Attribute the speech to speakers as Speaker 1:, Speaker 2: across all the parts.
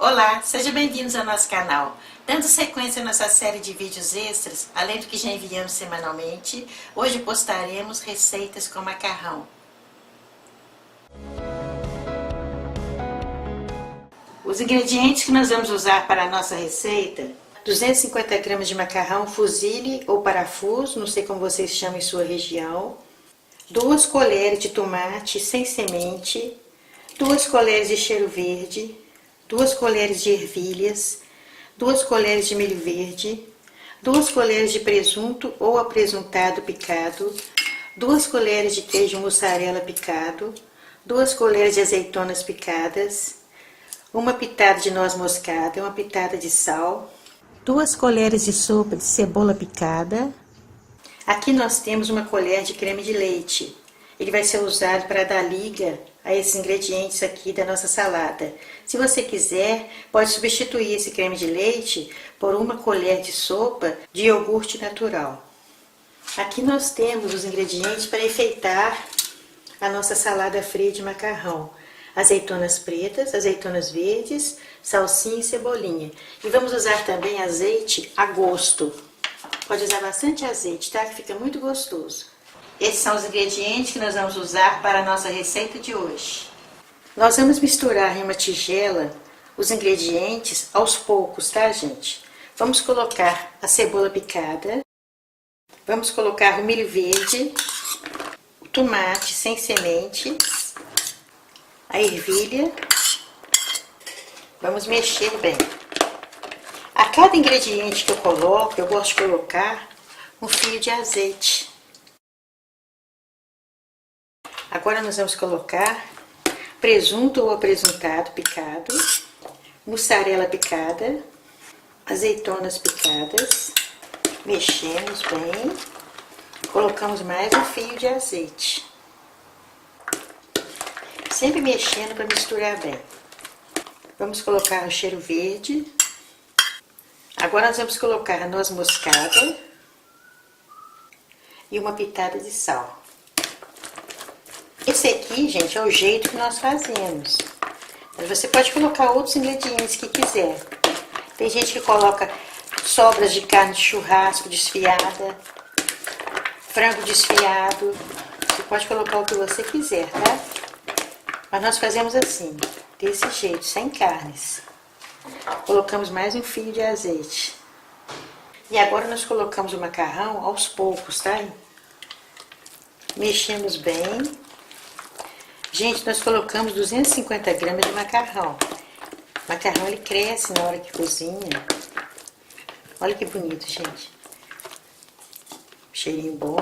Speaker 1: Olá, sejam bem-vindos ao nosso canal. Dando sequência à nossa série de vídeos extras, além do que já enviamos semanalmente, hoje postaremos receitas com macarrão. Os ingredientes que nós vamos usar para a nossa receita: 250 gramas de macarrão fusilli ou parafuso, não sei como vocês chamam em sua região, 2 colheres de tomate sem semente, 2 colheres de cheiro verde, 2 colheres de ervilhas, 2 colheres de milho verde, 2 colheres de presunto ou apresuntado picado, 2 colheres de queijo mussarela picado, 2 colheres de azeitonas picadas, uma pitada de noz moscada, uma pitada de sal, 2 colheres de sopa de cebola picada. Aqui nós temos uma colher de creme de leite. Ele vai ser usado para dar liga a esses ingredientes aqui da nossa salada. Se você quiser, pode substituir esse creme de leite por uma colher de sopa de iogurte natural. Aqui nós temos os ingredientes para enfeitar a nossa salada fria de macarrão: azeitonas pretas, azeitonas verdes, salsinha e cebolinha. E vamos usar também azeite a gosto. Pode usar bastante azeite, tá? Que fica muito gostoso. Esses são os ingredientes que nós vamos usar para a nossa receita de hoje. Nós vamos misturar em uma tigela os ingredientes aos poucos, tá, gente? Vamos colocar a cebola picada, vamos colocar o milho verde, o tomate sem sementes, a ervilha. Vamos mexer bem. A cada ingrediente que eu coloco, eu gosto de colocar um fio de azeite. Agora nós vamos colocar presunto ou apresuntado picado, mussarela picada, azeitonas picadas. Mexemos bem. Colocamos mais um fio de azeite. Sempre mexendo para misturar bem. Vamos colocar o cheiro verde. Agora nós vamos colocar a noz moscada e uma pitada de sal. Esse aqui, gente, é o jeito que nós fazemos. Mas você pode colocar outros ingredientes que quiser. Tem gente que coloca sobras de carne de churrasco desfiada, frango desfiado. Você pode colocar o que você quiser, tá? Mas nós fazemos assim, desse jeito, sem carnes. Colocamos mais um fio de azeite. E agora nós colocamos o macarrão aos poucos, tá? Mexemos bem. Gente, nós colocamos 250 gramas de macarrão. O macarrão, ele cresce na hora que cozinha. Olha que bonito, gente. Cheirinho bom.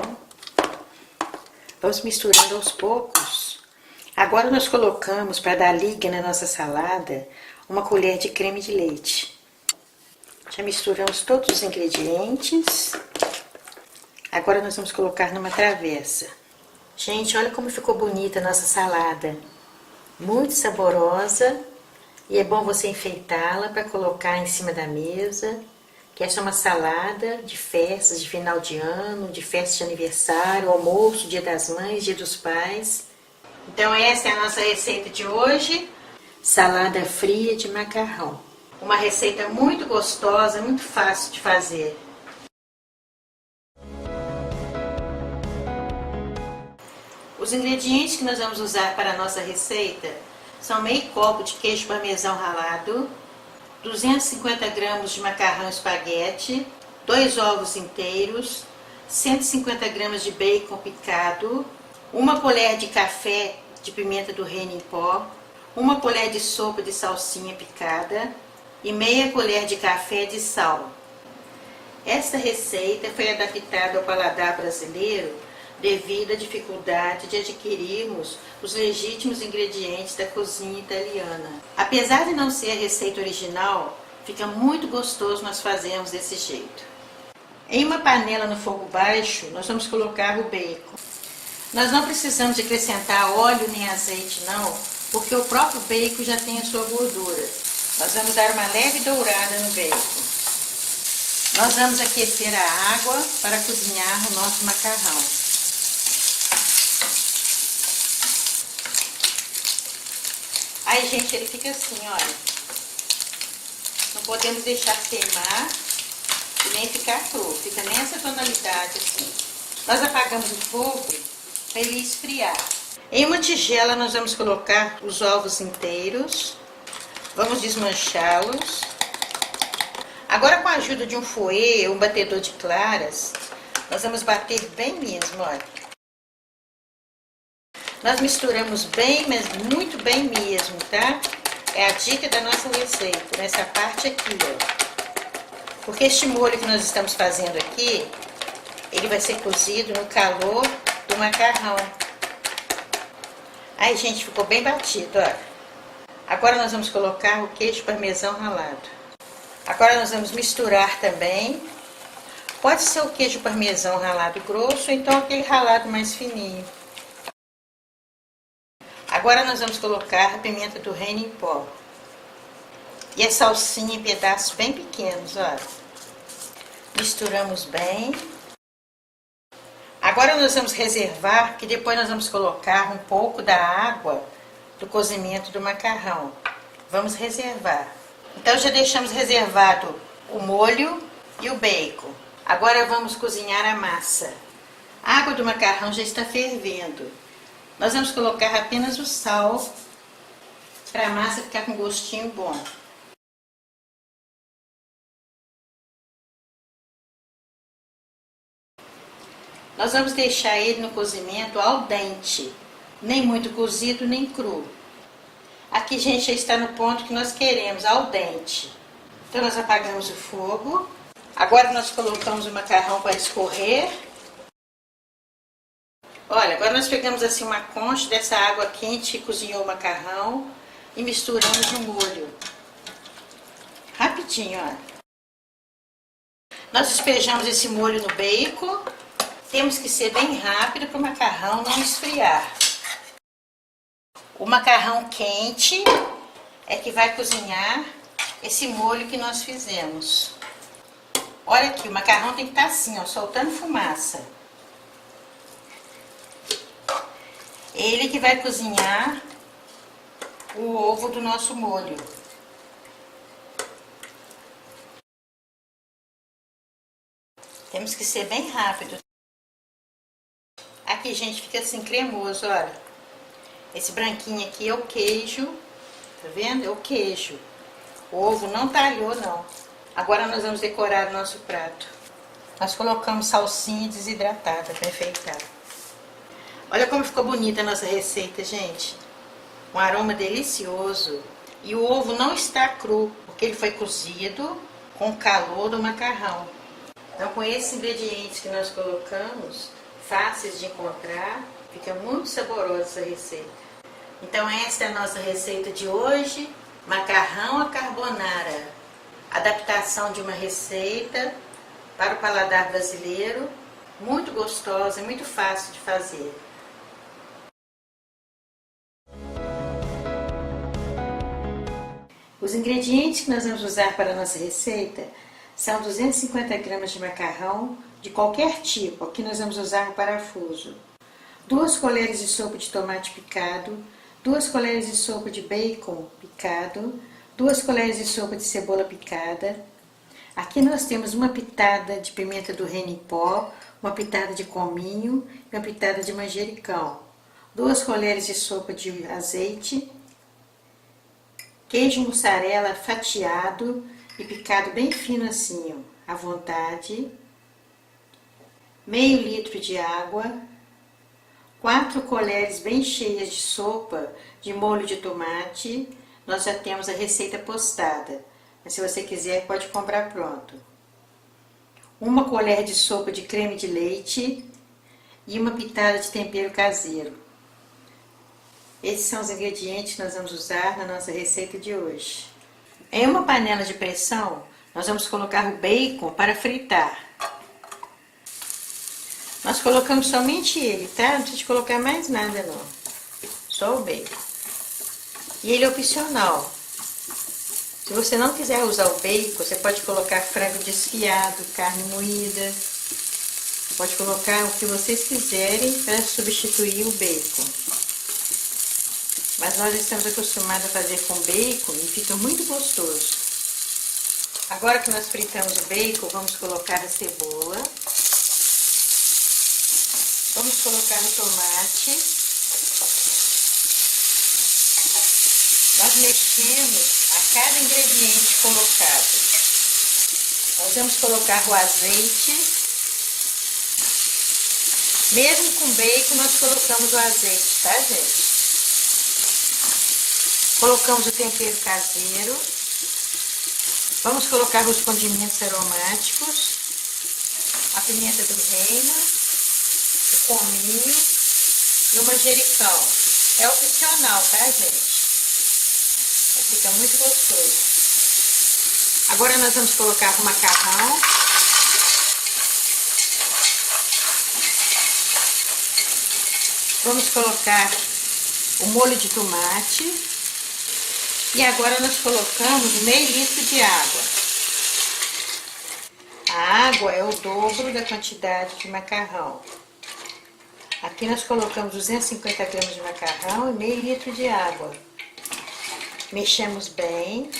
Speaker 1: Vamos misturando aos poucos. Agora nós colocamos, para dar liga na nossa salada, uma colher de creme de leite. Já misturamos todos os ingredientes. Agora nós vamos colocar numa travessa. Gente, olha como ficou bonita a nossa salada. Muito saborosa. E é bom você enfeitá-la para colocar em cima da mesa. Que essa é uma salada de festas de final de ano, de festa de aniversário, almoço, Dia das Mães, Dia dos Pais. Então essa é a nossa receita de hoje. Salada fria de macarrão. Uma receita muito gostosa, muito fácil de fazer. Os ingredientes que nós vamos usar para a nossa receita são meio copo de queijo parmesão ralado, 250 gramas de macarrão espaguete, 2 ovos inteiros, 150 gramas de bacon picado, 1 colher de café de pimenta do reino em pó, 1 colher de sopa de salsinha picada e meia colher de café de sal. Esta receita foi adaptada ao paladar brasileiro devido à dificuldade de adquirirmos os legítimos ingredientes da cozinha italiana. Apesar de não ser a receita original, fica muito gostoso nós fazermos desse jeito. Em uma panela no fogo baixo, nós vamos colocar o bacon. Nós não precisamos de acrescentar óleo nem azeite não, porque o próprio bacon já tem a sua gordura. Nós vamos dar uma leve dourada no bacon. Nós vamos aquecer a água para cozinhar o nosso macarrão. Aí, gente, ele fica assim, olha. podemos deixar queimar e nem ficar cru. Fica nessa tonalidade assim. Nós apagamos o fogo para ele esfriar. Em uma tigela nós vamos colocar os ovos inteiros. Vamos desmanchá-los. Agora, com a ajuda de um fouet ou um batedor de claras, nós vamos bater bem mesmo, olha. Nós misturamos bem, mas muito bem mesmo, tá? É a dica da nossa receita, nessa parte aqui, ó. Porque este molho que nós estamos fazendo aqui, ele vai ser cozido no calor do macarrão. Aí, gente, ficou bem batido, ó. Agora nós vamos colocar o queijo parmesão ralado. Agora nós vamos misturar também. Pode ser o queijo parmesão ralado grosso, ou então aquele ralado mais fininho. Agora nós vamos colocar a pimenta do reino em pó. E a salsinha em pedaços bem pequenos, olha. Misturamos bem. Agora nós vamos reservar, que depois nós vamos colocar um pouco da água do cozimento do macarrão. Vamos reservar. Então já deixamos reservado o molho e o bacon. Agora vamos cozinhar a massa. A água do macarrão já está fervendo. Nós vamos colocar apenas o sal para a massa ficar com gostinho bom. Nós vamos deixar ele no cozimento al dente. Nem muito cozido, nem cru. Aqui, gente, já está no ponto que nós queremos, al dente. Então, nós apagamos o fogo. Agora, nós colocamos o macarrão para escorrer. Olha, agora nós pegamos assim uma concha dessa água quente que cozinhou o macarrão e misturamos no molho. Rapidinho, olha. Nós despejamos esse molho no bacon. Temos que ser bem rápido para o macarrão não esfriar. O macarrão quente é que vai cozinhar esse molho que nós fizemos. Olha aqui, o macarrão tem que estar assim, ó, soltando fumaça. Ele que vai cozinhar o ovo do nosso molho. Temos que ser bem rápido. Aqui, gente, fica assim cremoso, olha. Esse branquinho aqui é o queijo, tá vendo? É o queijo. O ovo não talhou, não. Agora nós vamos decorar o nosso prato. Nós colocamos salsinha desidratada para enfeitar. Olha como ficou bonita a nossa receita, gente. Um aroma delicioso. E o ovo não está cru, porque ele foi cozido com o calor do macarrão. Então, com esses ingredientes que nós colocamos, fáceis de encontrar, fica muito saborosa essa receita. Então, esta é a nossa receita de hoje, macarrão à carbonara. Adaptação de uma receita para o paladar brasileiro, muito gostosa e muito fácil de fazer. Os ingredientes que nós vamos usar para a nossa receita são 250 gramas de macarrão de qualquer tipo. Aqui nós vamos usar um parafuso. 2 colheres de sopa de tomate picado, 2 colheres de sopa de bacon picado, 2 colheres de sopa de cebola picada. Aqui nós temos uma pitada de pimenta do reino em pó, uma pitada de cominho e uma pitada de manjericão. 2 colheres de sopa de azeite, queijo mussarela fatiado e picado bem fino assim, ó, à vontade. Meio litro de água. 4 colheres bem cheias de sopa de molho de tomate. Nós já temos a receita postada, mas se você quiser pode comprar pronto. 1 colher de sopa de creme de leite e uma pitada de tempero caseiro. Esses são os ingredientes que nós vamos usar na nossa receita de hoje. Em uma panela de pressão, nós vamos colocar o bacon para fritar. Nós colocamos somente ele, tá? Não precisa colocar mais nada, não. Só o bacon. E ele é opcional. Se você não quiser usar o bacon, você pode colocar frango desfiado, carne moída. Pode colocar o que vocês quiserem para substituir o bacon. Mas nós estamos acostumados a fazer com bacon e fica muito gostoso. Agora que nós fritamos o bacon, vamos colocar a cebola. Vamos colocar o tomate. Nós mexemos a cada ingrediente colocado. Nós vamos colocar o azeite. Mesmo com bacon, nós colocamos o azeite, tá, gente? Colocamos o tempero caseiro. Vamos colocar os condimentos aromáticos. A pimenta do reino, o cominho e o manjericão. É opcional, tá, gente? Fica muito gostoso. Agora nós vamos colocar o macarrão. Vamos colocar o molho de tomate. E agora nós colocamos meio litro de água. A água é o dobro da quantidade de macarrão. Aqui nós colocamos 250 gramas de macarrão e meio litro de água. Mexemos bem.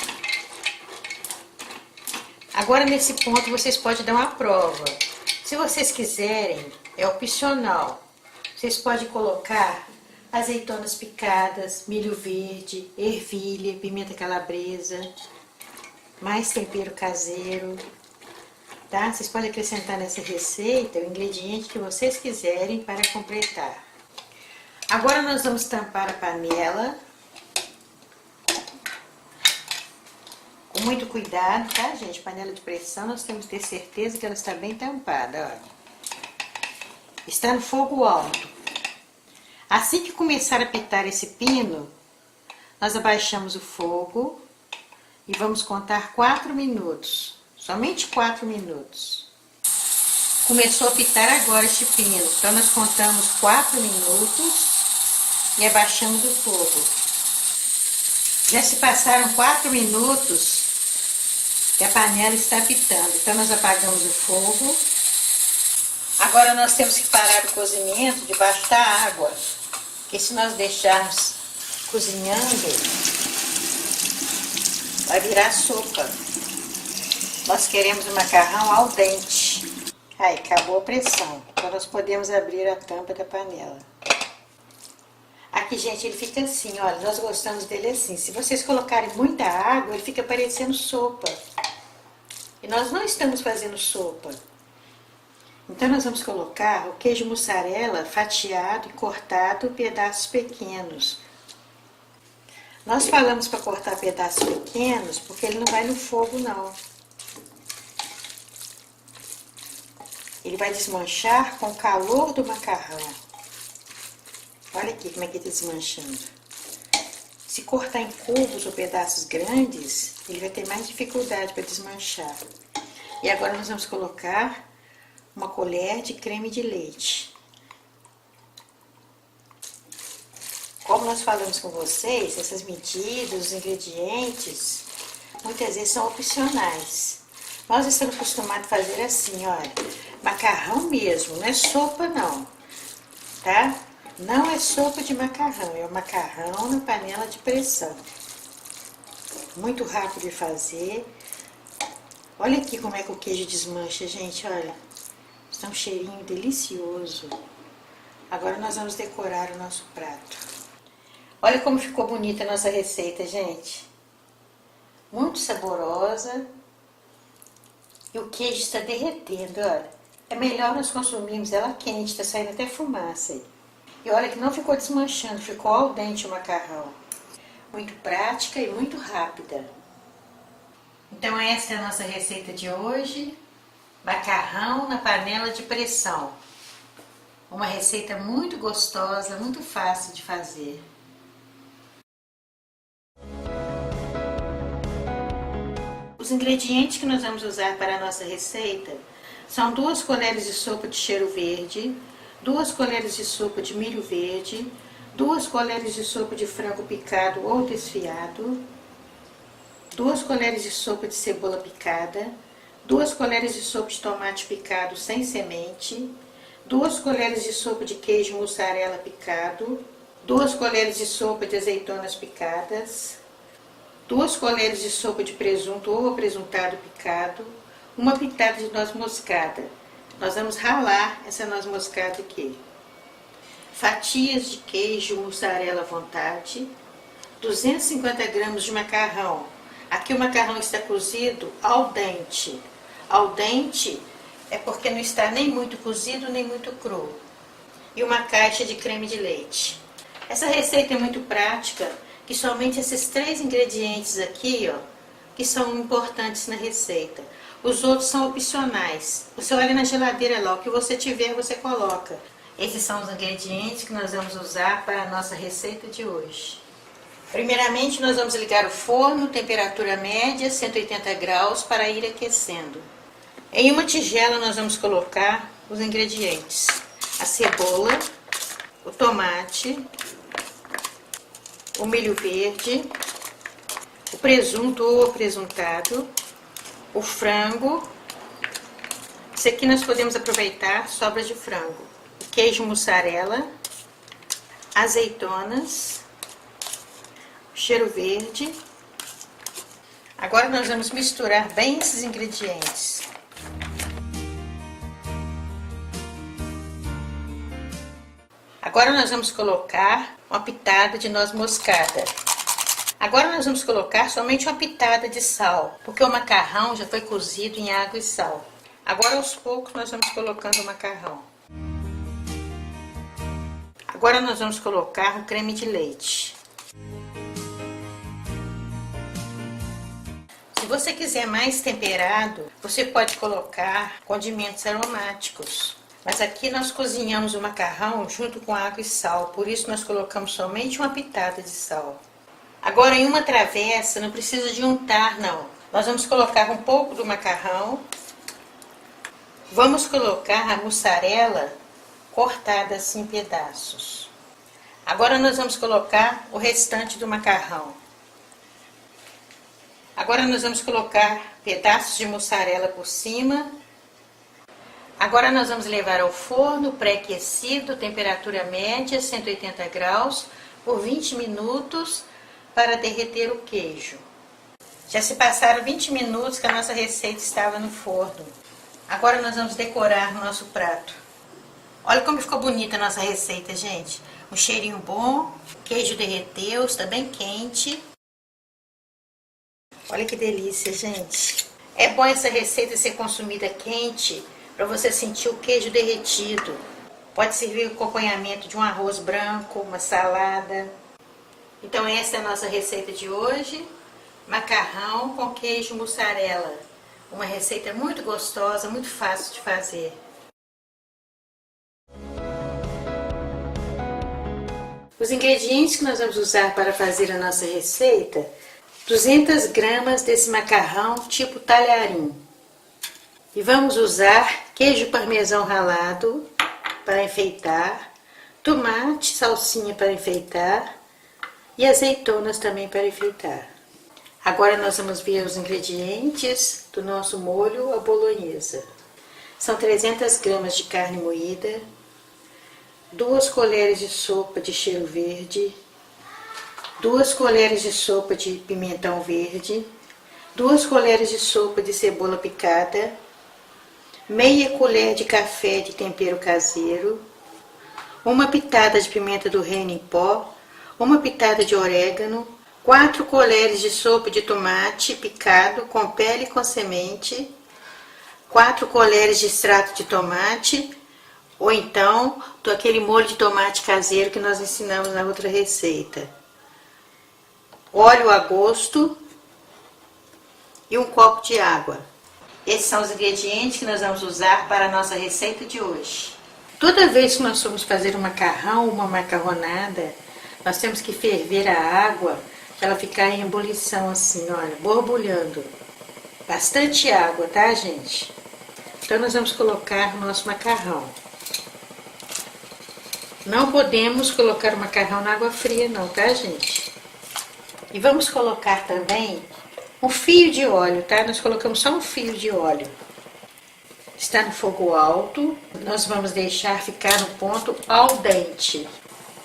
Speaker 1: Agora nesse ponto vocês podem dar uma prova. Se vocês quiserem, é opcional. Vocês podem colocar azeitonas picadas, milho verde, ervilha, pimenta calabresa, mais tempero caseiro, tá? Vocês podem acrescentar nessa receita o ingrediente que vocês quiserem para completar. Agora nós vamos tampar a panela. Com muito cuidado, tá, gente? Panela de pressão, nós temos que ter certeza que ela está bem tampada, olha. Está no fogo alto. Assim que começar a apitar esse pino, nós abaixamos o fogo e vamos contar 4 minutos. Somente 4 minutos. Começou a apitar agora este pino, então nós contamos 4 minutos e abaixamos o fogo. Já se passaram 4 minutos que a panela está apitando, então nós apagamos o fogo. Agora nós temos que parar o cozimento debaixo da água, porque se nós deixarmos cozinhando, vai virar sopa. Nós queremos o macarrão al dente. Aí, acabou a pressão, então nós podemos abrir a tampa da panela. Aqui, gente, ele fica assim, olha, nós gostamos dele assim. Se vocês colocarem muita água, ele fica parecendo sopa. E nós não estamos fazendo sopa. Então, nós vamos colocar o queijo mussarela fatiado e cortado em pedaços pequenos. Nós falamos para cortar pedaços pequenos porque ele não vai no fogo, não. Ele vai desmanchar com o calor do macarrão. Olha aqui como é que ele está desmanchando. Se cortar em cubos ou pedaços grandes, ele vai ter mais dificuldade para desmanchar. E agora nós vamos colocar uma colher de creme de leite. Como nós falamos com vocês, essas medidas, os ingredientes, muitas vezes são opcionais. Nós estamos acostumados a fazer assim, olha, macarrão mesmo, não é sopa não, tá? Não é sopa de macarrão, é o macarrão na panela de pressão. Muito rápido de fazer. Olha aqui como é que o queijo desmancha, gente, olha. Está um cheirinho delicioso. Agora nós vamos decorar o nosso prato. Olha como ficou bonita a nossa receita, gente. Muito saborosa. E o queijo está derretendo, olha. É melhor nós consumirmos ela quente, está saindo até fumaça aí. E olha que não ficou desmanchando, ficou al dente o macarrão. Muito prática e muito rápida. Então essa é a nossa receita de hoje. Macarrão na panela de pressão. Uma receita muito gostosa, muito fácil de fazer. Os ingredientes que nós vamos usar para a nossa receita são 2 colheres de sopa de cheiro verde, 2 colheres de sopa de milho verde, 2 colheres de sopa de frango picado ou desfiado, 2 colheres de sopa de cebola picada, 2 colheres de sopa de tomate picado sem semente, 2 colheres de sopa de queijo mussarela picado, 2 colheres de sopa de azeitonas picadas, 2 colheres de sopa de presunto ou apresuntado picado, uma pitada de noz moscada. Nós vamos ralar essa noz moscada aqui. Fatias de queijo mussarela à vontade, 250 gramas de macarrão. Aqui o macarrão está cozido al dente. Al dente é porque não está nem muito cozido nem muito cru. E uma caixa de creme de leite. Essa receita é muito prática, que somente esses 3 ingredientes aqui, ó, que são importantes na receita. Os outros são opcionais. Você olha na geladeira lá, o que você tiver você coloca. Esses são os ingredientes que nós vamos usar para a nossa receita de hoje. Primeiramente, nós vamos ligar o forno, temperatura média, 180 graus, para ir aquecendo. Em uma tigela, nós vamos colocar os ingredientes. A cebola, o tomate, o milho verde, o presunto ou apresuntado, o frango. Isso aqui nós podemos aproveitar sobras de frango. O queijo mussarela, azeitonas, cheiro verde. Agora nós vamos misturar bem esses ingredientes. Agora nós vamos colocar uma pitada de noz moscada. Agora nós vamos colocar somente uma pitada de sal, porque o macarrão já foi cozido em água e sal. Agora aos poucos nós vamos colocando o macarrão. Agora nós vamos colocar o creme de leite. Se você quiser mais temperado, você pode colocar condimentos aromáticos. Mas aqui nós cozinhamos o macarrão junto com água e sal, por isso nós colocamos somente uma pitada de sal. Agora em uma travessa, não precisa de untar não. Nós vamos colocar um pouco do macarrão. Vamos colocar a mussarela cortada assim em pedaços. Agora nós vamos colocar o restante do macarrão. Agora nós vamos colocar pedaços de mussarela por cima. Agora nós vamos levar ao forno pré-aquecido, temperatura média, 180 graus, por 20 minutos para derreter o queijo. Já se passaram 20 minutos que a nossa receita estava no forno. Agora nós vamos decorar o nosso prato. Olha como ficou bonita a nossa receita, gente. Um cheirinho bom, o queijo derreteu, está bem quente. Olha que delícia, gente. É bom essa receita ser consumida quente, para você sentir o queijo derretido. Pode servir com acompanhamento de um arroz branco, uma salada. Então essa é a nossa receita de hoje. Macarrão com queijo mussarela. Uma receita muito gostosa, muito fácil de fazer. Os ingredientes que nós vamos usar para fazer a nossa receita: 200 gramas desse macarrão tipo talharim. E vamos usar queijo parmesão ralado para enfeitar, tomate, salsinha para enfeitar e azeitonas também para enfeitar. Agora nós vamos ver os ingredientes do nosso molho à bolonhesa. São 300 gramas de carne moída, 2 colheres de sopa de cheiro verde, 2 colheres de sopa de pimentão verde, 2 colheres de sopa de cebola picada, meia colher de café de tempero caseiro, uma pitada de pimenta do reino em pó, uma pitada de orégano, 4 colheres de sopa de tomate picado com pele e com semente, 4 colheres de extrato de tomate, ou então aquele molho de tomate caseiro que nós ensinamos na outra receita. Óleo a gosto e um copo de água. Esses são os ingredientes que nós vamos usar para a nossa receita de hoje. Toda vez que nós formos fazer um macarrão, uma macarronada, nós temos que ferver a água para ela ficar em ebulição assim, olha, borbulhando. Bastante água, tá, gente? Então nós vamos colocar o nosso macarrão. Não podemos colocar o macarrão na água fria não, tá, gente? E vamos colocar também um fio de óleo, tá? Nós colocamos só um fio de óleo. Está no fogo alto. Nós vamos deixar ficar no ponto al dente.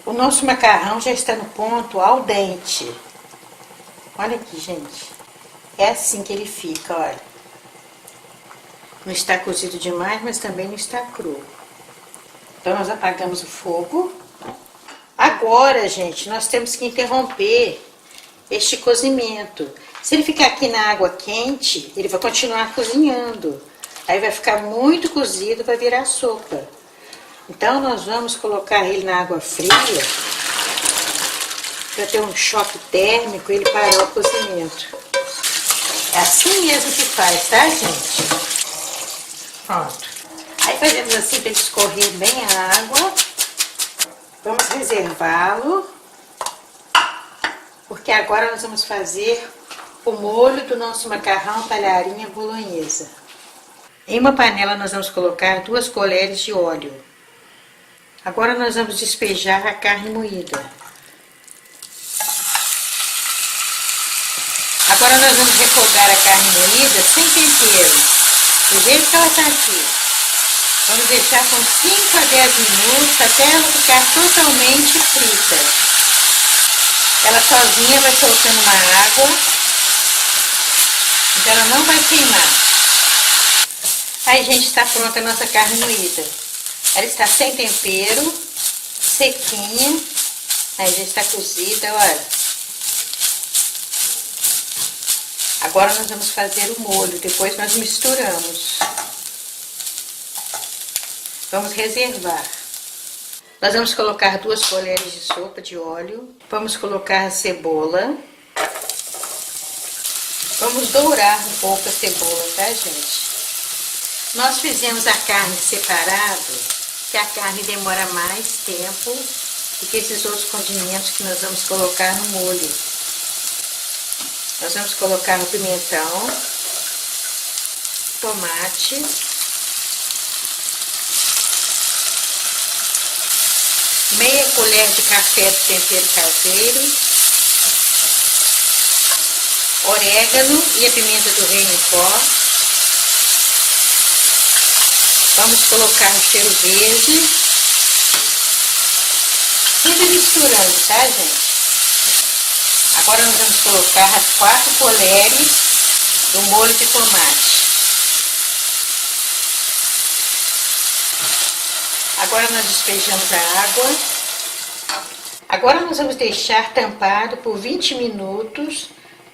Speaker 1: O nosso macarrão já está no ponto al dente. Olha aqui, gente. É assim que ele fica, olha. Não está cozido demais, mas também não está cru. Então, nós apagamos o fogo. Agora, gente, nós temos que interromper este cozimento. Se ele ficar aqui na água quente, ele vai continuar cozinhando. Aí vai ficar muito cozido, vai virar sopa. Então, nós vamos colocar ele na água fria para ter um choque térmico e ele parar o cozimento. É assim mesmo que faz, tá, gente? Pronto. Aí fazemos assim para ele escorrer bem a água. Vamos reservá-lo, porque agora nós vamos fazer o molho do nosso macarrão talharinha bolonhesa. Em uma panela nós vamos colocar 2 colheres de óleo. Agora nós vamos despejar a carne moída. Agora nós vamos refogar a carne moída sem tempero, do jeito que ela está aqui. Vamos deixar com 5 a 10 minutos até ela ficar totalmente frita. Ela sozinha vai soltando uma água, então ela não vai queimar. Aí, gente, está pronta a nossa carne moída. Ela está sem tempero, sequinha. Aí já está cozida, olha. Agora nós vamos fazer o molho, depois nós misturamos. Vamos reservar. Nós vamos colocar 2 colheres de sopa de óleo. Vamos colocar a cebola. Vamos dourar um pouco a cebola, tá, gente? Nós fizemos a carne separado, que a carne demora mais tempo do que esses outros condimentos que nós vamos colocar no molho. Nós vamos colocar o pimentão, tomate, meia colher de café de tempero caseiro, orégano e a pimenta do reino em pó. Vamos colocar o cheiro verde, sempre misturando, tá, gente? Agora nós vamos colocar as 4 colheres do molho de tomate. Agora nós despejamos a água. Agora nós vamos deixar tampado por 20 minutos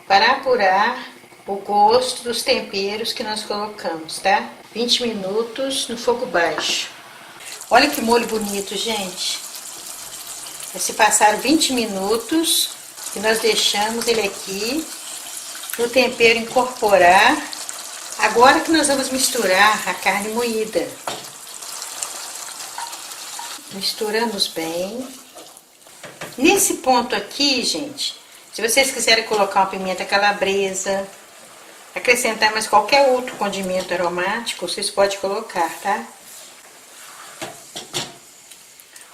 Speaker 1: para apurar o gosto dos temperos que nós colocamos, tá? 20 minutos no fogo baixo. Olha que molho bonito, gente. Se passaram 20 minutos e nós deixamos ele aqui para o tempero incorporar. Agora que nós vamos misturar a carne moída. Misturamos bem. Nesse ponto aqui, gente, se vocês quiserem colocar uma pimenta calabresa, acrescentar mais qualquer outro condimento aromático, vocês podem colocar, tá?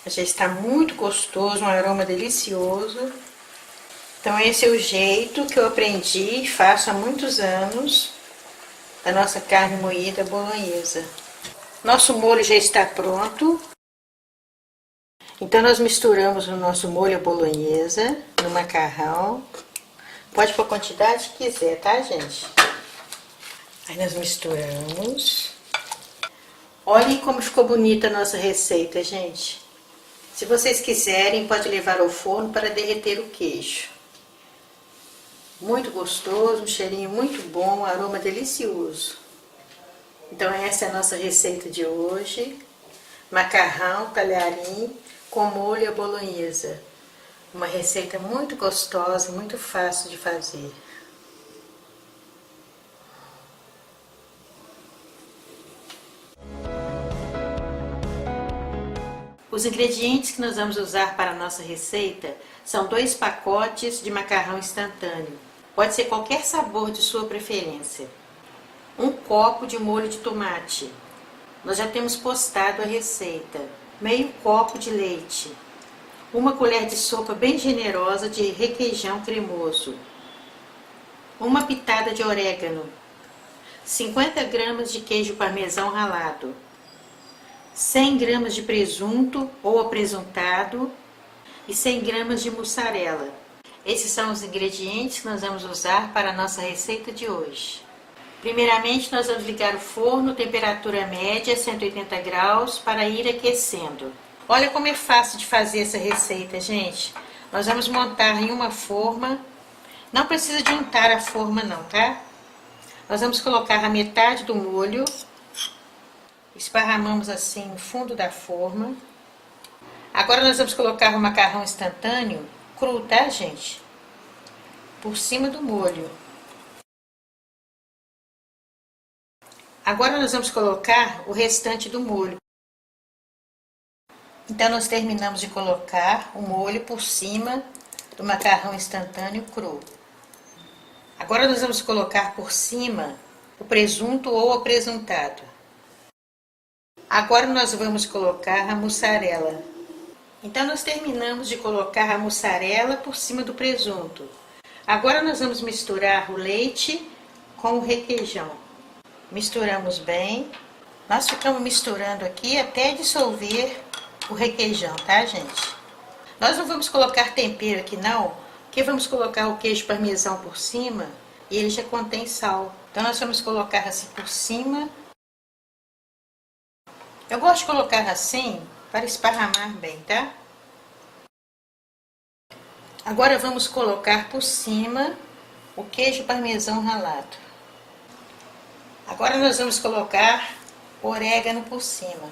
Speaker 1: Já está muito gostoso, um aroma delicioso. Então esse é o jeito que eu aprendi e faço há muitos anos da nossa carne moída bolonhesa. Nosso molho já está pronto. Então nós misturamos o nosso molho bolonhesa no macarrão. Pode pôr a quantidade que quiser, tá, gente? Aí nós misturamos. Olhem como ficou bonita a nossa receita, gente. Se vocês quiserem, pode levar ao forno para derreter o queijo. Muito gostoso, um cheirinho muito bom, um aroma delicioso. Então essa é a nossa receita de hoje. Macarrão talharim com molho à bolonhesa. Uma receita muito gostosa e muito fácil de fazer. Os ingredientes que nós vamos usar para a nossa receita são 2 pacotes de macarrão instantâneo. Pode ser qualquer sabor de sua preferência. 1 copo de molho de tomate. Nós já temos postado a receita. Meio copo de leite. 1 colher de sopa bem generosa de requeijão cremoso. 1 pitada de orégano. 50 gramas de queijo parmesão ralado. 100 gramas de presunto ou apresuntado e 100 gramas de mussarela. Esses são os ingredientes que nós vamos usar para a nossa receita de hoje. Primeiramente, nós vamos ligar o forno, temperatura média, 180 graus, para ir aquecendo. Olha como é fácil de fazer essa receita, gente. Nós vamos montar em uma forma. Não precisa de untar a forma não, tá? Nós vamos colocar a metade do molho. Esparramamos assim no fundo da forma. Agora nós vamos colocar o macarrão instantâneo cru, tá, gente? Por cima do molho. Agora nós vamos colocar o restante do molho. Então nós terminamos de colocar o molho por cima do macarrão instantâneo cru. Agora nós vamos colocar por cima o presunto ou apresuntado. Agora nós vamos colocar a mussarela. Então nós terminamos de colocar a mussarela por cima do presunto. Agora nós vamos misturar o leite com o requeijão. Misturamos bem. Nós ficamos misturando aqui até dissolver o requeijão, tá, gente? Nós não vamos colocar tempero aqui não, porque vamos colocar o queijo parmesão por cima e ele já contém sal. Então nós vamos colocar assim por cima. Eu gosto de colocar assim para esparramar bem, tá? Agora vamos colocar por cima o queijo parmesão ralado. Agora nós vamos colocar o orégano por cima.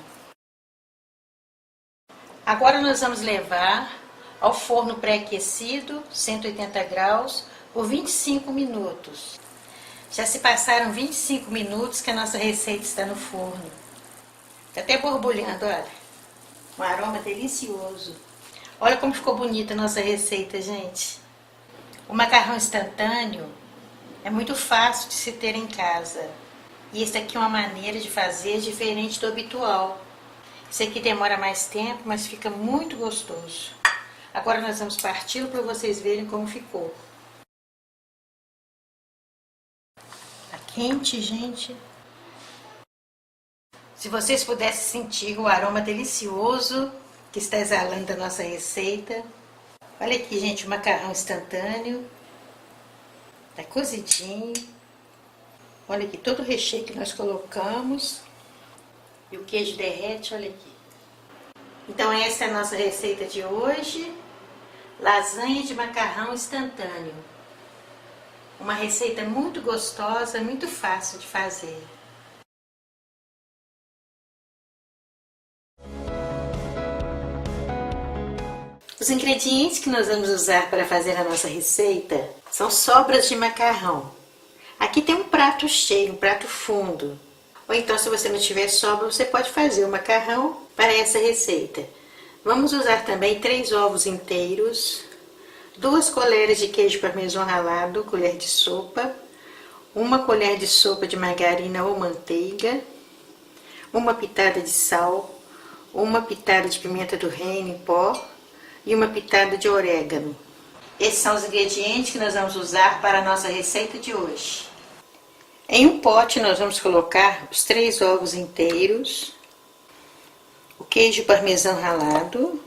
Speaker 1: Agora nós vamos levar ao forno pré-aquecido, 180 graus, por 25 minutos. Já se passaram 25 minutos que a nossa receita está no forno. Está até borbulhando, olha. Um aroma delicioso. Olha como ficou bonita a nossa receita, gente. O macarrão instantâneo é muito fácil de se ter em casa. E essa aqui é uma maneira de fazer diferente do habitual. Isso aqui demora mais tempo, mas fica muito gostoso. Agora nós vamos partir para vocês verem como ficou. Tá quente, gente. Se vocês pudessem sentir o aroma delicioso que está exalando da nossa receita. Olha aqui, gente, o macarrão instantâneo. Tá cozidinho. Olha aqui todo o recheio que nós colocamos. E o queijo derrete, olha aqui. Então essa é a nossa receita de hoje. Lasanha de macarrão instantâneo. Uma receita muito gostosa, muito fácil de fazer. Os ingredientes que nós vamos usar para fazer a nossa receita são sobras de macarrão. Aqui tem um prato cheio, um prato fundo. Ou então, se você não tiver sobra, você pode fazer o macarrão para essa receita. Vamos usar também 3 ovos inteiros, 2 colheres de queijo parmesão ralado, colher de sopa, 1 colher de sopa de margarina ou manteiga, 1 pitada de sal, 1 pitada de pimenta do reino em pó e 1 pitada de orégano. Esses são os ingredientes que nós vamos usar para a nossa receita de hoje. Em um pote nós vamos colocar os 3 ovos inteiros, o queijo parmesão ralado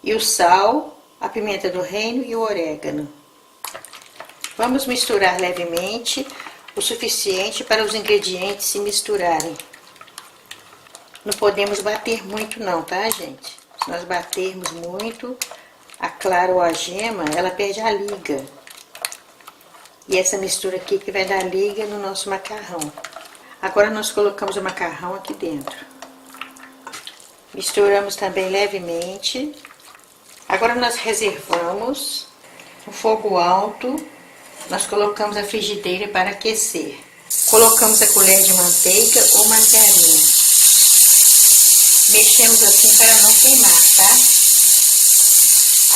Speaker 1: e o sal, a pimenta do reino e o orégano. Vamos misturar levemente, o suficiente para os ingredientes se misturarem. Não podemos bater muito não, tá, gente? Se nós batermos muito, a clara ou a gema, ela perde a liga. E essa mistura aqui que vai dar liga no nosso macarrão. Agora nós colocamos o macarrão aqui dentro. Misturamos também levemente. Agora nós reservamos no fogo alto. Nós colocamos a frigideira para aquecer. Colocamos a colher de manteiga ou margarina. Mexemos assim para não queimar, tá?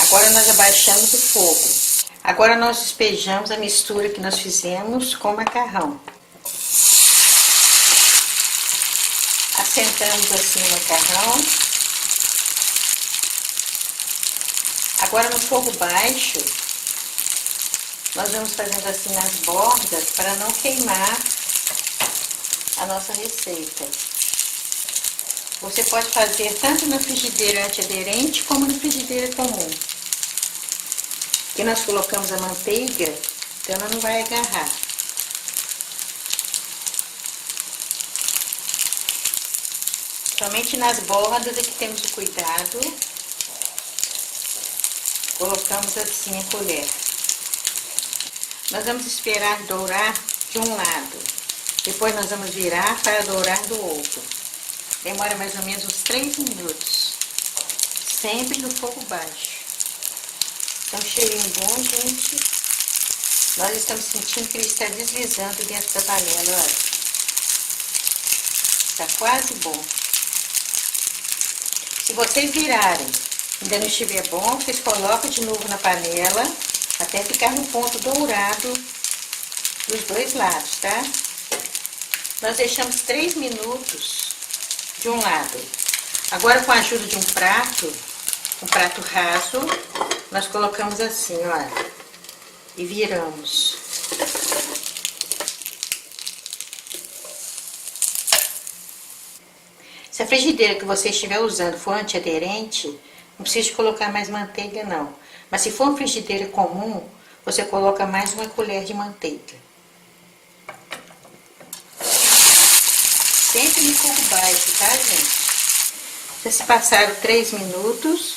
Speaker 1: Agora nós abaixamos o fogo. Agora nós despejamos a mistura que nós fizemos com o macarrão. Assentamos assim o macarrão. Agora no fogo baixo, nós vamos fazendo assim nas bordas para não queimar a nossa receita. Você pode fazer tanto na frigideira antiaderente como na frigideira comum. Porque nós colocamos a manteiga, então ela não vai agarrar. Somente nas bordas é que temos o cuidado. Colocamos assim a colher. Nós vamos esperar dourar de um lado. Depois nós vamos virar para dourar do outro. Demora mais ou menos uns 3 minutos. Sempre no fogo baixo. Então, cheirinho bom, gente. Nós estamos sentindo que ele está deslizando dentro da panela, olha. Está quase bom. Se vocês virarem, ainda não estiver bom, vocês colocam de novo na panela, até ficar no ponto dourado dos dois lados, tá? Nós deixamos 3 minutos de um lado. Agora, com a ajuda de um prato raso, nós colocamos assim, olha, e viramos. Se a frigideira que você estiver usando for antiaderente, não precisa de colocar mais manteiga, não. Mas se for uma frigideira comum, você coloca mais uma colher de manteiga. Sempre no fogo baixo, tá, gente? Já se passaram 3 minutos.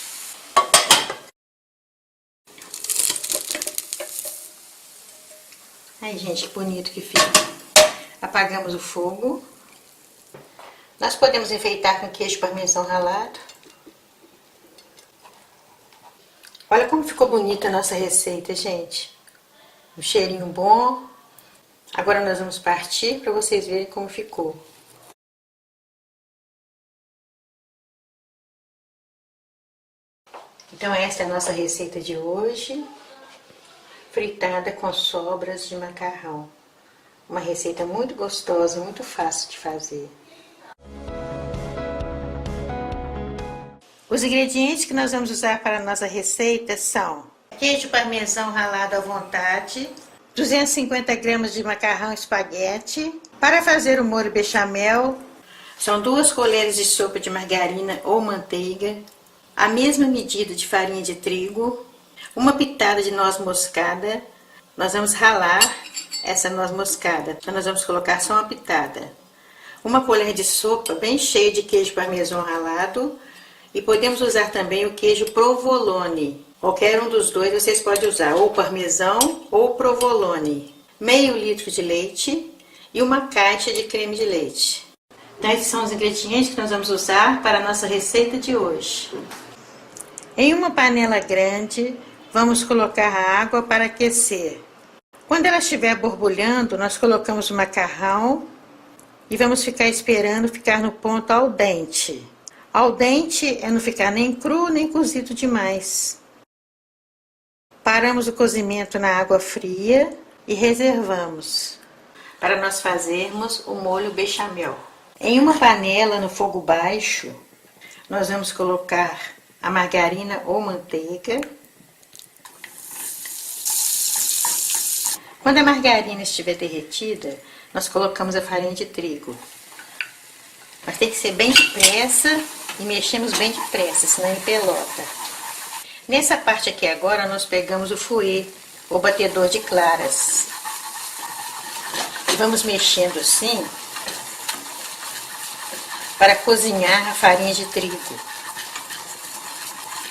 Speaker 1: Aí, gente, que bonito que fica. Apagamos o fogo. Nós podemos enfeitar com queijo parmesão ralado. Olha como ficou bonita a nossa receita, gente. Um cheirinho bom. Agora nós vamos partir para vocês verem como ficou. Então esta é a nossa receita de hoje. Fritada com sobras de macarrão. Uma receita muito gostosa, muito fácil de fazer. Os ingredientes que nós vamos usar para a nossa receita são queijo parmesão ralado à vontade, 250 gramas de macarrão espaguete. Para fazer o molho bechamel, são 2 colheres de sopa de margarina ou manteiga, a mesma medida de farinha de trigo, uma pitada de noz moscada. Nós vamos ralar essa noz moscada, então nós vamos colocar só uma pitada. Uma colher de sopa bem cheia de queijo parmesão ralado. E podemos usar também o queijo provolone. Qualquer um dos dois vocês podem usar, ou parmesão ou provolone. Meio litro de leite e uma caixa de creme de leite. Então, esses são os ingredientes que nós vamos usar para a nossa receita de hoje. Em uma panela grande, vamos colocar a água para aquecer. Quando ela estiver borbulhando, nós colocamos o macarrão e vamos ficar esperando ficar no ponto al dente. Al dente é não ficar nem cru nem cozido demais. Paramos o cozimento na água fria e reservamos para nós fazermos o molho bechamel. Em uma panela no fogo baixo, nós vamos colocar a margarina ou manteiga. Quando a margarina estiver derretida, nós colocamos a farinha de trigo. Mas tem que ser bem depressa e mexemos bem depressa, senão empelota. Nessa parte aqui agora, nós pegamos o fouet, ou batedor de claras. E vamos mexendo assim, para cozinhar a farinha de trigo.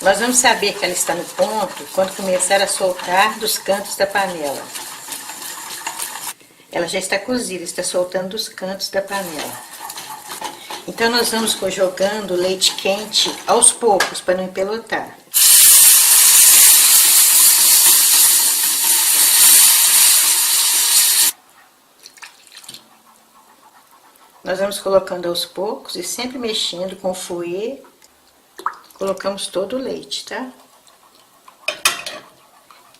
Speaker 1: Nós vamos saber que ela está no ponto quando começar a soltar dos cantos da panela. Ela já está cozida, está soltando dos cantos da panela. Então, nós vamos jogando leite quente aos poucos, para não empelotar. Nós vamos colocando aos poucos e sempre mexendo com o fouet. Colocamos todo o leite, tá?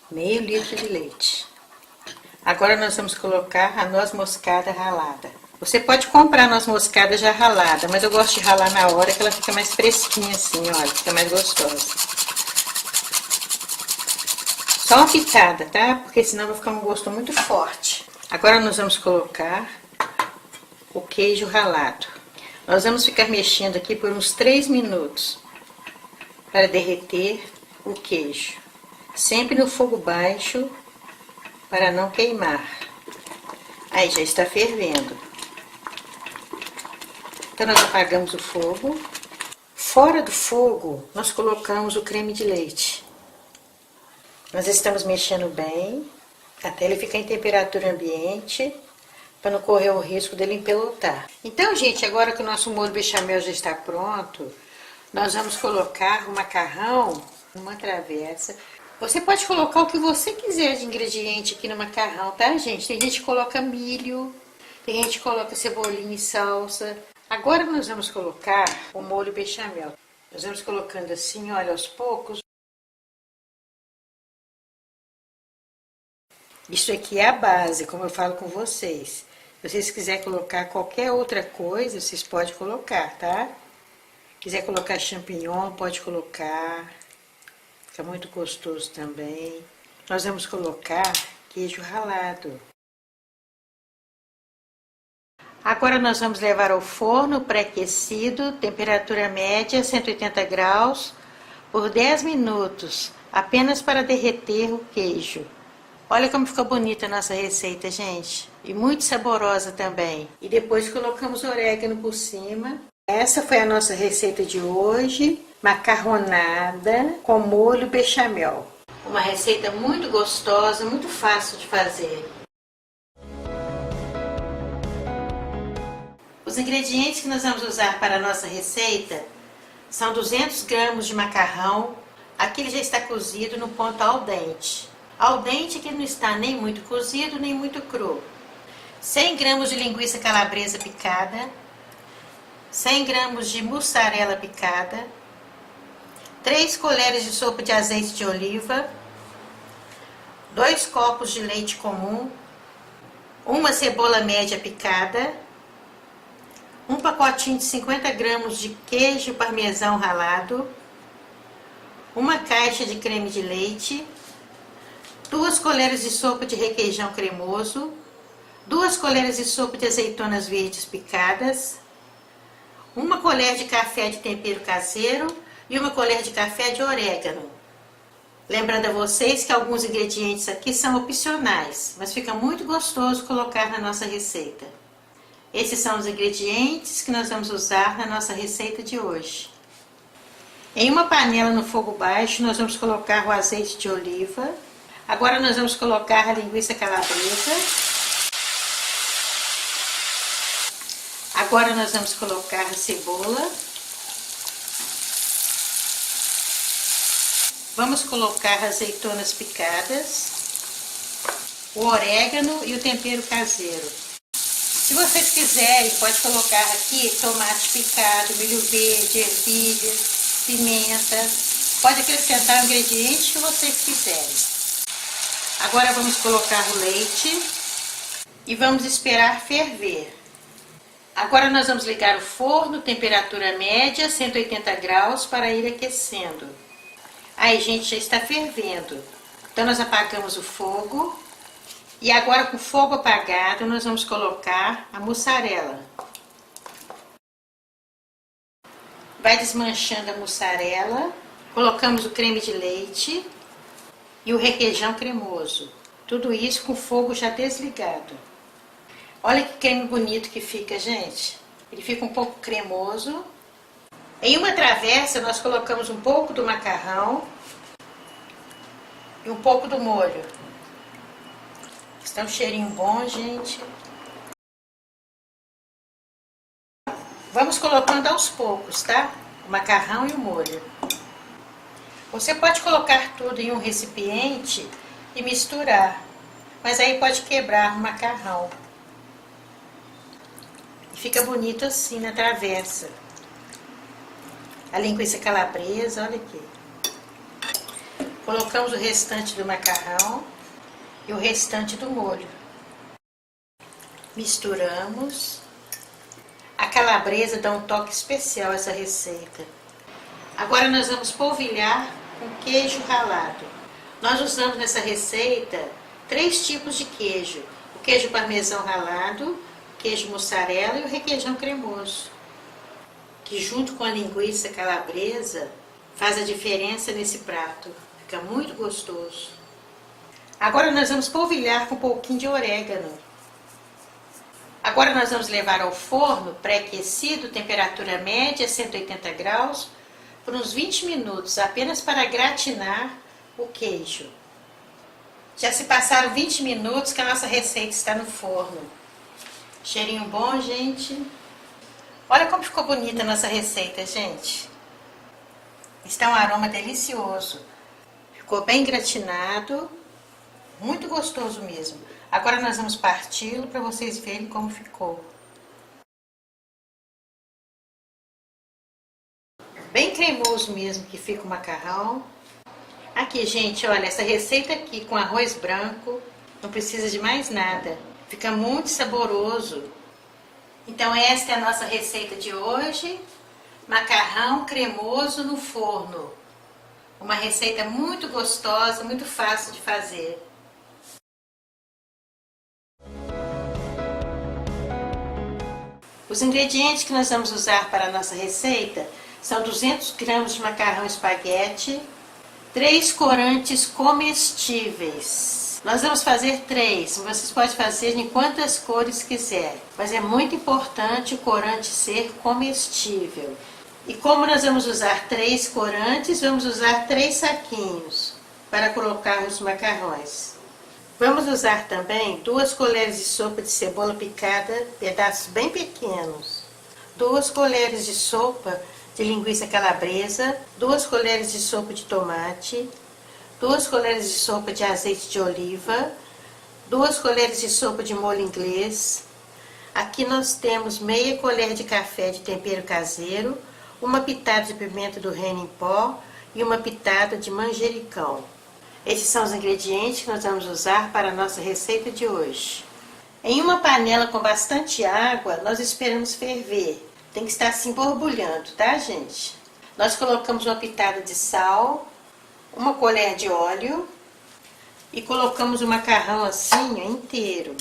Speaker 1: Meio litro de leite. Agora, nós vamos colocar a noz moscada ralada. Você pode comprar noz moscada já ralada, mas eu gosto de ralar na hora que ela fica mais fresquinha assim, olha, fica mais gostosa. Só uma pitada, tá? Porque senão vai ficar um gosto muito forte. Agora nós vamos colocar o queijo ralado. Nós vamos ficar mexendo aqui por uns 3 minutos para derreter o queijo. Sempre no fogo baixo, para não queimar. Aí já está fervendo. Então nós apagamos o fogo. Fora do fogo, nós colocamos o creme de leite. Nós estamos mexendo bem, até ele ficar em temperatura ambiente, para não correr o risco dele empelotar. Então, gente, agora que o nosso molho bechamel já está pronto, nós vamos colocar o macarrão numa travessa. Você pode colocar o que você quiser de ingrediente aqui no macarrão, tá, gente? Tem gente que coloca milho, tem gente que coloca cebolinha e salsa. Agora nós vamos colocar o molho bechamel. Nós vamos colocando assim, olha, aos poucos. Isso aqui é a base, como eu falo com vocês. Se vocês quiserem colocar qualquer outra coisa, vocês podem colocar, tá? Quiser colocar champignon, pode colocar. Fica muito gostoso também. Nós vamos colocar queijo ralado. Agora nós vamos levar ao forno pré-aquecido, temperatura média, 180 graus, por 10 minutos, apenas para derreter o queijo. Olha como ficou bonita a nossa receita, gente. E muito saborosa também. E depois colocamos orégano por cima. Essa foi a nossa receita de hoje, macarronada com molho bechamel. Uma receita muito gostosa, muito fácil de fazer. Os ingredientes que nós vamos usar para a nossa receita são 200 gramas de macarrão. Aqui ele já está cozido no ponto al dente. Al dente que não está nem muito cozido, nem muito cru. 100 gramas de linguiça calabresa picada. 100 gramas de mussarela picada. 3 colheres de sopa de azeite de oliva. 2 copos de leite comum. Uma cebola média picada. Um pacotinho de 50 gramas de queijo parmesão ralado, uma caixa de creme de leite, 2 colheres de sopa de requeijão cremoso, 2 colheres de sopa de azeitonas verdes picadas, 1 colher de café de tempero caseiro e 1 colher de café de orégano. Lembrando a vocês que alguns ingredientes aqui são opcionais, mas fica muito gostoso colocar na nossa receita. Esses são os ingredientes que nós vamos usar na nossa receita de hoje. Em uma panela no fogo baixo, nós vamos colocar o azeite de oliva. Agora nós vamos colocar a linguiça calabresa. Agora nós vamos colocar a cebola. Vamos colocar azeitonas picadas, o orégano e o tempero caseiro. Se vocês quiserem, pode colocar aqui tomate picado, milho verde, ervilha, pimenta. Pode acrescentar o ingrediente que vocês quiserem. Agora vamos colocar o leite e vamos esperar ferver. Agora nós vamos ligar o forno, temperatura média, 180 graus, para ir aquecendo. Aí, gente, já está fervendo. Então nós apagamos o fogo. E agora, com o fogo apagado, nós vamos colocar a mussarela. Vai desmanchando a mussarela. Colocamos o creme de leite e o requeijão cremoso. Tudo isso com o fogo já desligado. Olha que creme bonito que fica, gente. Ele fica um pouco cremoso. Em uma travessa, nós colocamos um pouco do macarrão e um pouco do molho. Está um cheirinho bom, gente. Vamos colocando aos poucos, tá? O macarrão e o molho. Você pode colocar tudo em um recipiente e misturar, mas aí pode quebrar o macarrão. E fica bonito assim na travessa. A linguiça calabresa, olha aqui. Colocamos o restante do macarrão e o restante do molho. Misturamos. A calabresa dá um toque especial a essa receita. Agora nós vamos polvilhar com queijo ralado. Nós usamos nessa receita 3 tipos de queijo. O queijo parmesão ralado, o queijo mussarela e o requeijão cremoso. Que junto com a linguiça calabresa faz a diferença nesse prato. fica muito gostoso. Agora nós vamos polvilhar com um pouquinho de orégano. Agora nós vamos levar ao forno pré-aquecido, temperatura média, 180 graus, por uns 20 minutos, apenas para gratinar o queijo. Já se passaram 20 minutos que a nossa receita está no forno. Cheirinho bom, gente. Olha como ficou bonita a nossa receita, gente. Está um aroma delicioso. Ficou bem gratinado, muito gostoso mesmo. Agora nós vamos parti-lo para vocês verem como ficou. Bem cremoso mesmo que fica o macarrão. Aqui, gente, olha, essa receita aqui com arroz branco, não precisa de mais nada. Fica muito saboroso. Então esta é a nossa receita de hoje. Macarrão cremoso no forno. Uma receita muito gostosa, muito fácil de fazer. Os ingredientes que nós vamos usar para a nossa receita são 200 gramas de macarrão espaguete, 3 corantes comestíveis. Nós vamos fazer 3, vocês podem fazer em quantas cores quiser, mas é muito importante o corante ser comestível. E como nós vamos usar 3 corantes, vamos usar 3 saquinhos para colocar os macarrões. Vamos usar também 2 colheres de sopa de cebola picada, pedaços bem pequenos, 2 colheres de sopa de linguiça calabresa, 2 colheres de sopa de tomate, 2 colheres de sopa de azeite de oliva, 2 colheres de sopa de molho inglês. Aqui nós temos meia colher de café de tempero caseiro, uma pitada de pimenta do reino em pó e uma pitada de manjericão. Esses são os ingredientes que nós vamos usar para a nossa receita de hoje. Em uma panela com bastante água, nós esperamos ferver. Tem que estar assim borbulhando, tá, gente? Nós colocamos uma pitada de sal, uma colher de óleo e colocamos o macarrão assim, inteiro.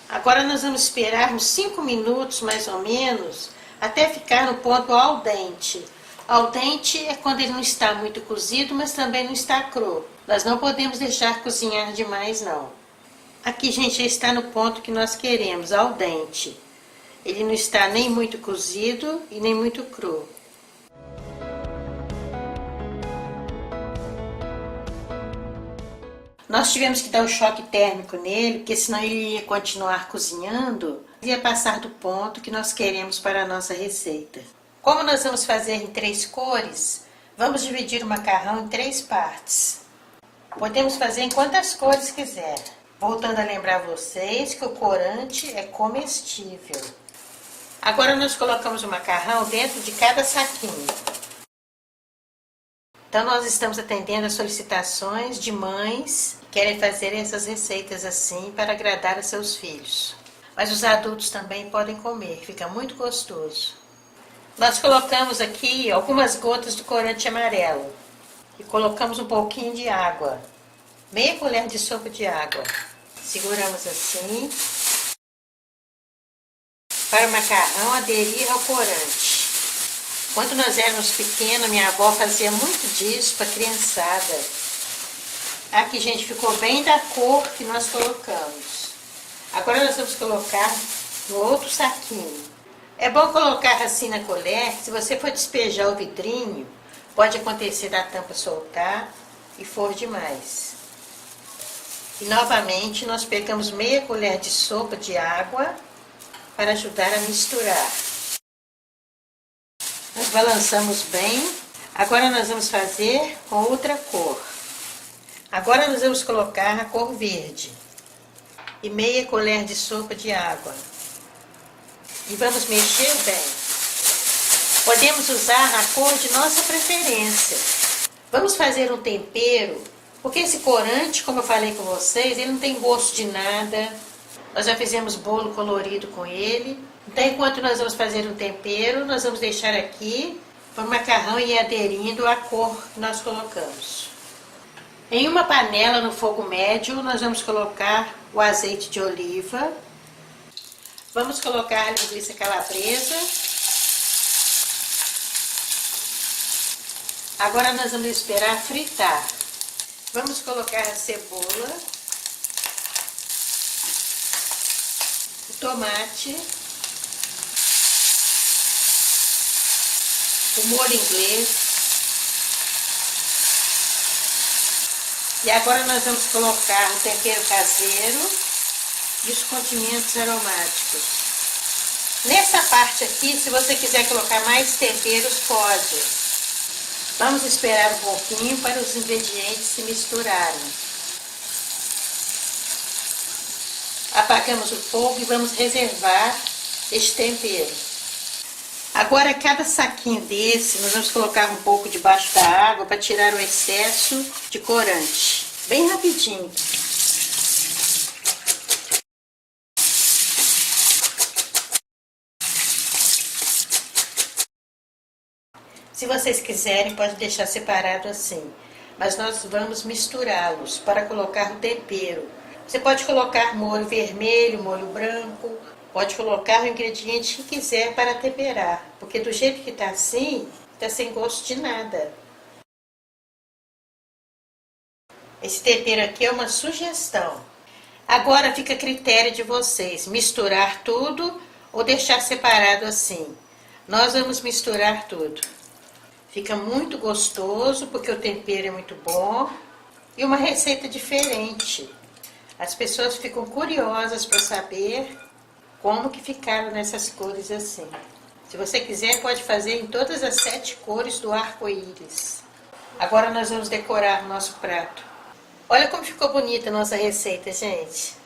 Speaker 1: Agora nós vamos esperar uns 5 minutos, mais ou menos, até ficar no ponto al dente. Al dente é quando ele não está muito cozido, mas também não está cru. Nós não podemos deixar cozinhar demais, não. Aqui, gente, já está no ponto que nós queremos, al dente. Ele não está nem muito cozido e nem muito cru. Nós tivemos que dar um choque térmico nele, porque senão ele ia continuar cozinhando e ia passar do ponto que nós queremos para a nossa receita. Como nós vamos fazer em 3 cores, vamos dividir o macarrão em 3 partes. Podemos fazer em quantas cores quiser. Voltando a lembrar vocês que o corante é comestível. Agora nós colocamos o macarrão dentro de cada saquinho. Então nós estamos atendendo as solicitações de mães que querem fazer essas receitas assim para agradar a seus filhos. Mas os adultos também podem comer, fica muito gostoso. Nós colocamos aqui algumas gotas de corante amarelo e colocamos um pouquinho de água, meia colher de sopa de água. Seguramos assim para o macarrão aderir ao corante. Quando nós éramos pequenos, minha avó fazia muito disso para a criançada. Aqui, gente, ficou bem da cor que nós colocamos. Agora nós vamos colocar no outro saquinho. É bom colocar assim na colher, se você for despejar o vidrinho, pode acontecer da tampa soltar e for demais. E novamente nós pegamos meia colher de sopa de água para ajudar a misturar. Nós balançamos bem. Agora nós vamos fazer com outra cor. Agora nós vamos colocar a cor verde e meia colher de sopa de água. E vamos mexer bem. Podemos usar a cor de nossa preferência. Vamos fazer um tempero, porque esse corante, como eu falei com vocês, ele não tem gosto de nada. Nós já fizemos bolo colorido com ele. Então, enquanto nós vamos fazer um tempero, nós vamos deixar aqui para o macarrão ir aderindo à cor que nós colocamos. Em uma panela no fogo médio, nós vamos colocar o azeite de oliva. Vamos colocar a linguiça calabresa. Agora nós vamos esperar fritar. Vamos colocar a cebola, o tomate, o molho inglês. E agora nós vamos colocar o tempero caseiro e os condimentos aromáticos. Nessa parte aqui, se você quiser colocar mais temperos, pode. Vamos esperar um pouquinho para os ingredientes se misturarem. Apagamos o fogo e vamos reservar este tempero. Agora, cada saquinho desse, nós vamos colocar um pouco debaixo da água para tirar o excesso de corante. Bem rapidinho. Se vocês quiserem, pode deixar separado assim. Mas nós vamos misturá-los para colocar o tempero. Você pode colocar molho vermelho, molho branco. Pode colocar o ingrediente que quiser para temperar, porque do jeito que está assim, está sem gosto de nada. Esse tempero aqui é uma sugestão. Agora fica a critério de vocês, misturar tudo ou deixar separado assim. Nós vamos misturar tudo. Fica muito gostoso, porque o tempero é muito bom e uma receita diferente. As pessoas ficam curiosas para saber como que ficaram nessas cores assim. Se você quiser, pode fazer em todas as 7 cores do arco-íris. Agora nós vamos decorar o nosso prato. Olha como ficou bonita a nossa receita, gente.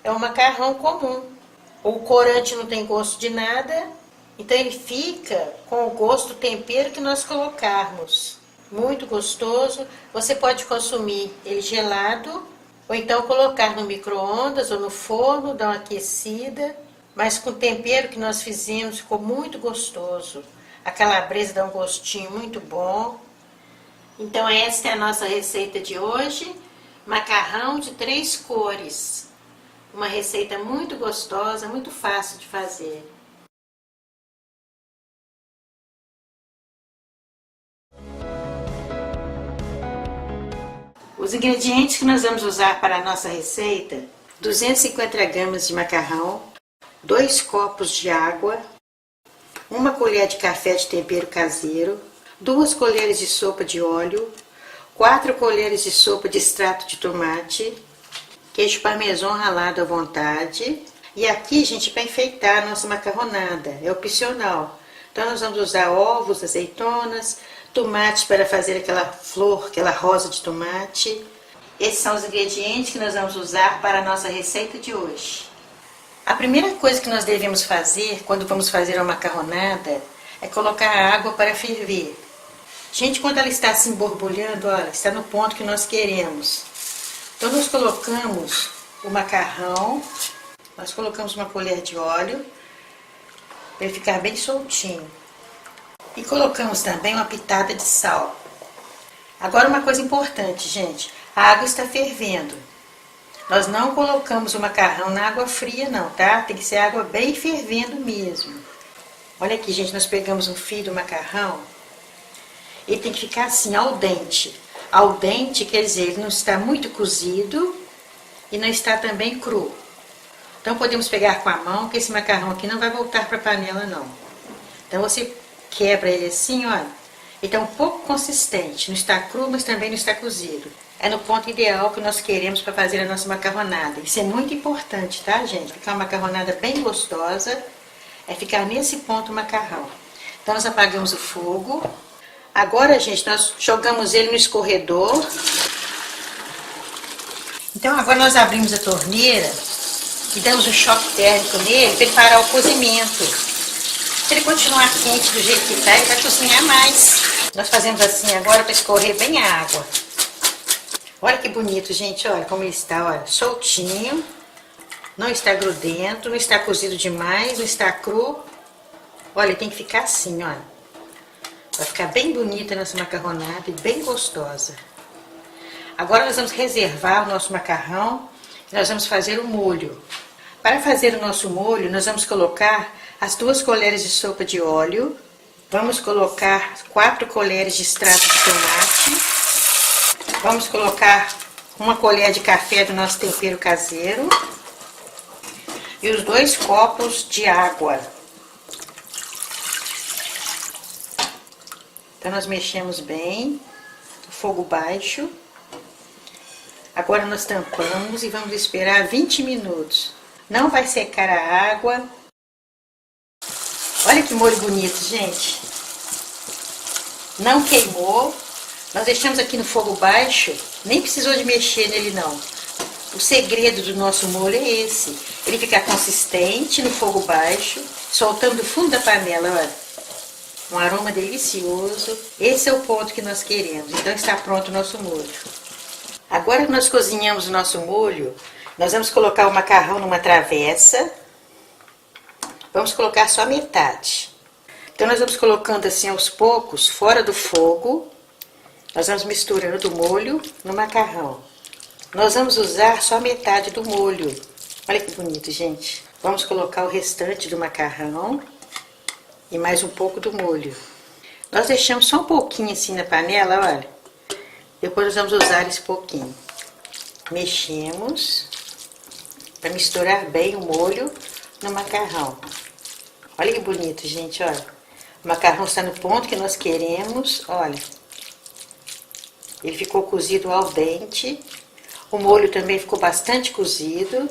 Speaker 1: É um macarrão comum. O corante não tem gosto de nada, então ele fica com o gosto do tempero que nós colocarmos. Muito gostoso. Você pode consumir ele gelado, ou então colocar no micro-ondas ou no forno, dar uma aquecida. Mas com o tempero que nós fizemos, ficou muito gostoso. A calabresa dá um gostinho muito bom. Então esta é a nossa receita de hoje. Macarrão de 3 cores. Uma receita muito gostosa, muito fácil de fazer. Os ingredientes que nós vamos usar para a nossa receita: 250 gramas de macarrão, 2 copos de água, 1 colher de café de tempero caseiro, 2 colheres de sopa de óleo, 4 colheres de sopa de extrato de tomate, queijo parmesão ralado à vontade. E aqui, gente, para enfeitar a nossa macarronada, é opcional. Então nós vamos usar ovos, azeitonas, tomate para fazer aquela flor, aquela rosa de tomate. Esses são os ingredientes que nós vamos usar para a nossa receita de hoje. A primeira coisa que nós devemos fazer quando vamos fazer uma macarronada é colocar a água para ferver. Gente, quando ela está assim borbulhando, olha, está no ponto que nós queremos. Então nós colocamos o macarrão, nós colocamos 1 colher de óleo para ele ficar bem soltinho. E colocamos também uma pitada de sal. Agora uma coisa importante, gente, a água está fervendo. Nós não colocamos o macarrão na água fria não, tá? Tem que ser água bem fervendo mesmo. Olha aqui, gente, nós pegamos um fio do macarrão. Ele tem que ficar assim, al dente. Al dente quer dizer, ele não está muito cozido e não está também cru. Então podemos pegar com a mão, que esse macarrão aqui não vai voltar para a panela não. Então você quebra ele assim, olha. Ele está um pouco consistente, não está cru, mas também não está cozido. É no ponto ideal que nós queremos para fazer a nossa macarronada. Isso é muito importante, tá, gente? Ficar uma macarronada bem gostosa, é ficar nesse ponto o macarrão. Então nós apagamos o fogo. Agora, gente, nós jogamos ele no escorredor. Então agora nós abrimos a torneira e damos um choque térmico nele para ele parar o cozimento. Se ele continuar quente do jeito que está, ele vai cozinhar mais. Nós fazemos assim agora para escorrer bem a água. Olha que bonito, gente, olha como ele está, olha, soltinho. Não está grudento, não está cozido demais, não está cru. Olha, tem que ficar assim, olha. Vai ficar bem bonita a nossa macarronada e bem gostosa. Agora nós vamos reservar o nosso macarrão e nós vamos fazer o molho. Para fazer o nosso molho, nós vamos colocar as 2 colheres de sopa de óleo, Vamos colocar 4 colheres de extrato de tomate. Vamos colocar 1 colher de café do nosso tempero caseiro. E os 2 copos de água. Então, nós mexemos bem, fogo baixo. Agora nós tampamos e vamos esperar 20 minutos. Não vai secar a água. Olha que molho bonito, gente. Não queimou. Nós deixamos aqui no fogo baixo, nem precisou de mexer nele não. O segredo do nosso molho é esse. Ele fica consistente no fogo baixo, soltando do fundo da panela, olha. Um aroma delicioso. Esse é o ponto que nós queremos. Então está pronto o nosso molho. Agora que nós cozinhamos o nosso molho, nós vamos colocar o macarrão numa travessa. Vamos colocar só metade. Então nós vamos colocando assim aos poucos, fora do fogo. Nós vamos misturando o molho no macarrão. Nós vamos usar só metade do molho. Olha que bonito, gente. Vamos colocar o restante do macarrão. E mais um pouco do molho. Nós deixamos só um pouquinho assim na panela, olha. Depois nós vamos usar esse pouquinho. Mexemos para misturar bem o molho no macarrão. Olha que bonito, gente, olha. O macarrão está no ponto que nós queremos, olha. Ele ficou cozido al dente. O molho também ficou bastante cozido.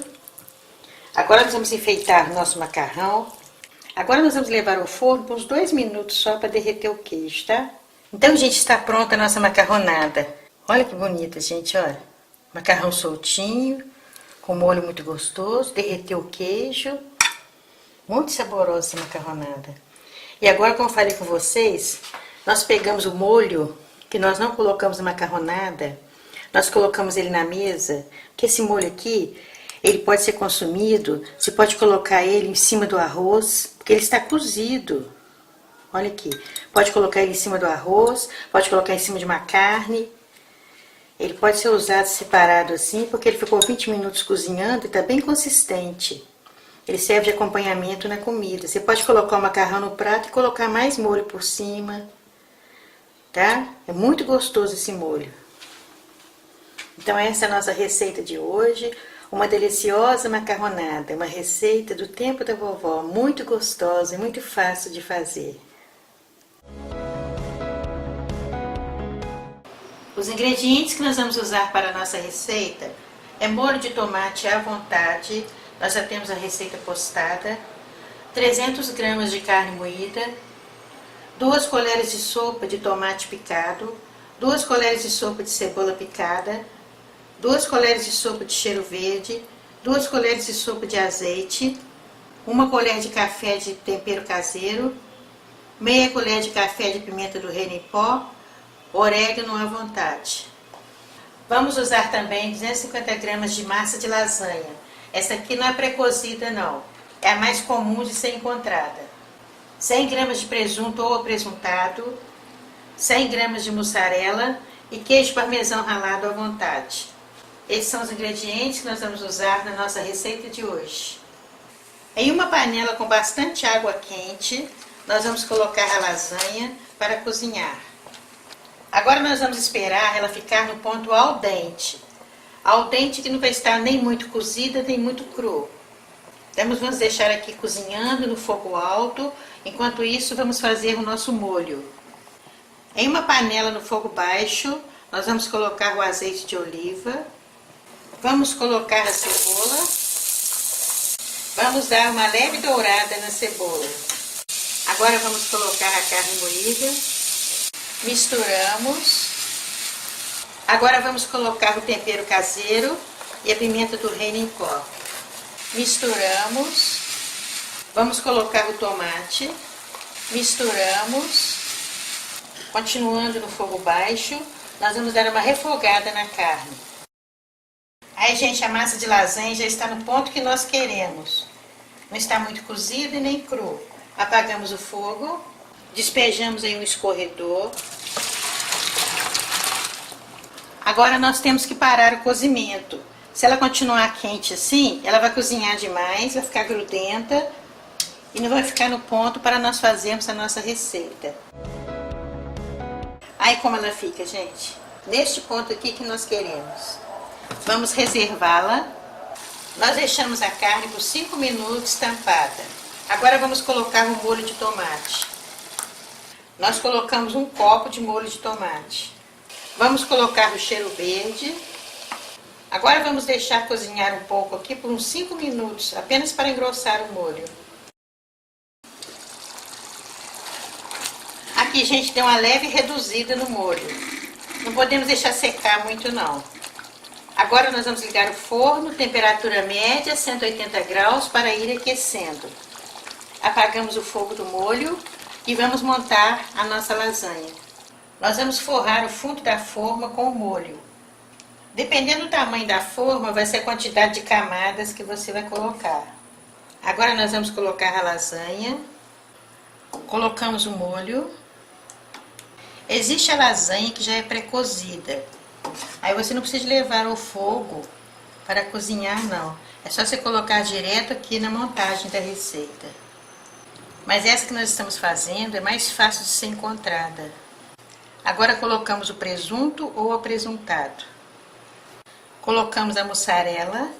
Speaker 1: Agora nós vamos enfeitar o nosso macarrão. Agora nós vamos levar ao forno por uns 2 minutos só para derreter o queijo, tá? Então, gente, está pronta a nossa macarronada. Olha que bonita, gente, olha. Macarrão soltinho, com molho muito gostoso, derreteu o queijo. Muito saborosa essa macarronada. E agora, como eu falei com vocês, nós pegamos o molho que nós não colocamos na macarronada, nós colocamos ele na mesa, porque esse molho aqui, ele pode ser consumido, você pode colocar ele em cima do arroz, porque ele está cozido. Olha aqui, pode colocar ele em cima do arroz, pode colocar em cima de uma carne. Ele pode ser usado separado assim, porque ele ficou 20 minutos cozinhando e está bem consistente. Ele serve de acompanhamento na comida. Você pode colocar o macarrão no prato e colocar mais molho por cima, tá? É muito gostoso esse molho. Então essa é a nossa receita de hoje. Uma deliciosa macarronada, uma receita do tempo da vovó, muito gostosa e muito fácil de fazer. Os ingredientes que nós vamos usar para a nossa receita é molho de tomate à vontade, nós já temos a receita postada, 300 gramas de carne moída, 2 colheres de sopa de tomate picado, 2 colheres de sopa de cebola picada, 2 colheres de sopa de cheiro verde, 2 colheres de sopa de azeite, 1 colher de café de tempero caseiro, meia colher de café de pimenta do reino em pó, orégano à vontade. Vamos usar também 250 gramas de massa de lasanha. Essa aqui não é pré-cozida não, é a mais comum de ser encontrada. 100 gramas de presunto ou apresuntado, 100 gramas de mussarela e queijo parmesão ralado à vontade. Esses são os ingredientes que nós vamos usar na nossa receita de hoje. Em uma panela com bastante água quente, nós vamos colocar a lasanha para cozinhar. Agora nós vamos esperar ela ficar no ponto al dente. Al dente que não vai estar nem muito cozida, nem muito cru. Então vamos deixar aqui cozinhando no fogo alto. Enquanto isso, vamos fazer o nosso molho. Em uma panela no fogo baixo, nós vamos colocar o azeite de oliva. Vamos colocar a cebola. Vamos dar uma leve dourada na cebola. Agora vamos colocar a carne moída. Misturamos. Agora vamos colocar o tempero caseiro e a pimenta do reino em pó. Misturamos. Vamos colocar o tomate. Misturamos. Continuando no fogo baixo, nós vamos dar uma refogada na carne. Aí, gente, a massa de lasanha já está no ponto que nós queremos. Não está muito cozida e nem cru. Apagamos o fogo, despejamos em um escorredor. Agora nós temos que parar o cozimento. Se ela continuar quente assim, ela vai cozinhar demais, vai ficar grudenta e não vai ficar no ponto para nós fazermos a nossa receita. Aí como ela fica, gente? Neste ponto aqui que nós queremos. Vamos reservá-la. Nós deixamos a carne por 5 minutos tampada. Agora vamos colocar o molho de tomate. Nós colocamos um copo de molho de tomate. Vamos colocar o cheiro verde. Agora vamos deixar cozinhar um pouco aqui por uns 5 minutos, apenas para engrossar o molho. Aqui, gente, deu uma leve reduzida no molho. Não podemos deixar secar muito, não. Agora nós vamos ligar o forno, temperatura média, 180 graus, para ir aquecendo. Apagamos o fogo do molho e vamos montar a nossa lasanha. Nós vamos forrar o fundo da forma com o molho. Dependendo do tamanho da forma, vai ser a quantidade de camadas que você vai colocar. Agora nós vamos colocar a lasanha. Colocamos o molho. Existe a lasanha que já é pré-cozida. Aí você não precisa levar ao fogo para cozinhar, não. É só você colocar direto aqui na montagem da receita. Mas essa que nós estamos fazendo é mais fácil de ser encontrada. Agora colocamos o presunto ou apresuntado. Colocamos a mussarela.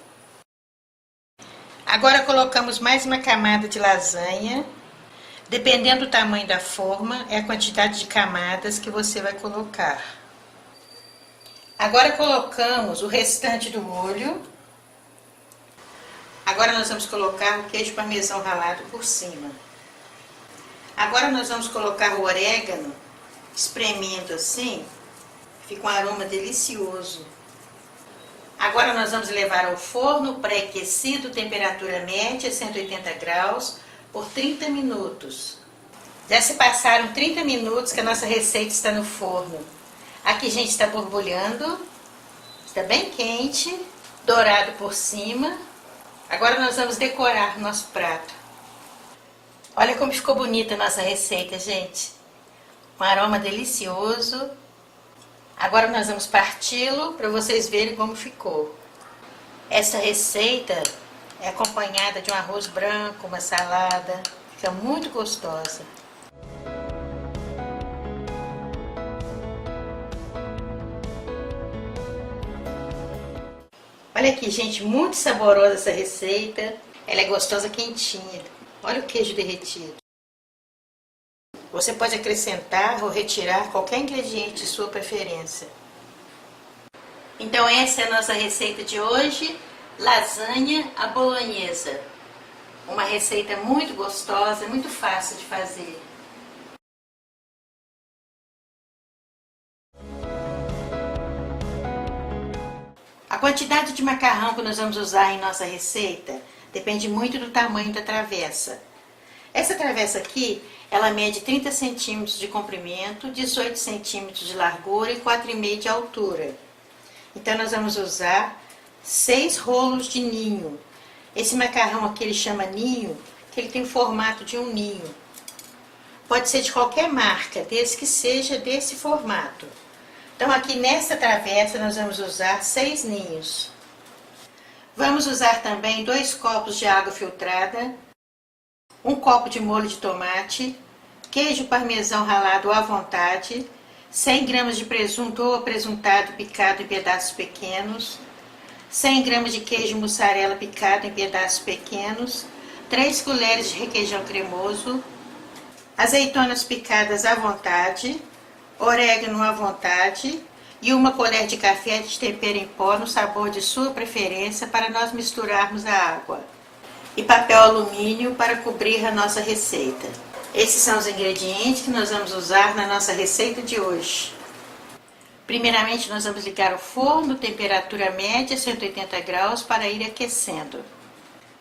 Speaker 1: Agora colocamos mais uma camada de lasanha. Dependendo do tamanho da forma, é a quantidade de camadas que você vai colocar. Agora colocamos o restante do molho. Agora nós vamos colocar o queijo parmesão ralado por cima. Agora nós vamos colocar o orégano, espremendo assim, fica um aroma delicioso. Agora nós vamos levar ao forno pré-aquecido, temperatura média, 180 graus, por 30 minutos. Já se passaram 30 minutos que a nossa receita está no forno. Aqui, gente, está borbulhando, está bem quente, dourado por cima. Agora nós vamos decorar nosso prato. Olha como ficou bonita a nossa receita, gente. Um aroma delicioso. Agora nós vamos parti-lo para vocês verem como ficou. Essa receita é acompanhada de um arroz branco, uma salada. Fica muito gostosa. Olha aqui, gente, muito saborosa essa receita. Ela é gostosa quentinha. Olha o queijo derretido. Você pode acrescentar ou retirar qualquer ingrediente de sua preferência. Então essa é a nossa receita de hoje, lasanha à bolonhesa. Uma receita muito gostosa, muito fácil de fazer. A quantidade de macarrão que nós vamos usar em nossa receita depende muito do tamanho da travessa. Essa travessa aqui, ela mede 30 centímetros de comprimento, 18 centímetros de largura e 4,5 de altura. Então nós vamos usar 6 rolos de ninho. Esse macarrão aqui ele chama ninho, que ele tem o formato de um ninho. Pode ser de qualquer marca, desde que seja desse formato. Então aqui nessa travessa nós vamos usar 6 ninhos. Vamos usar também 2 copos de água filtrada, 1 copo de molho de tomate, queijo parmesão ralado à vontade, 100 gramas de presunto ou apresuntado picado em pedaços pequenos, 100 gramas de queijo mussarela picado em pedaços pequenos, 3 colheres de requeijão cremoso, azeitonas picadas à vontade, orégano à vontade e 1 colher de café de tempero em pó no sabor de sua preferência para nós misturarmos a água. E papel alumínio para cobrir a nossa receita. Esses são os ingredientes que nós vamos usar na nossa receita de hoje. Primeiramente nós vamos ligar o forno, temperatura média, 180 graus, para ir aquecendo.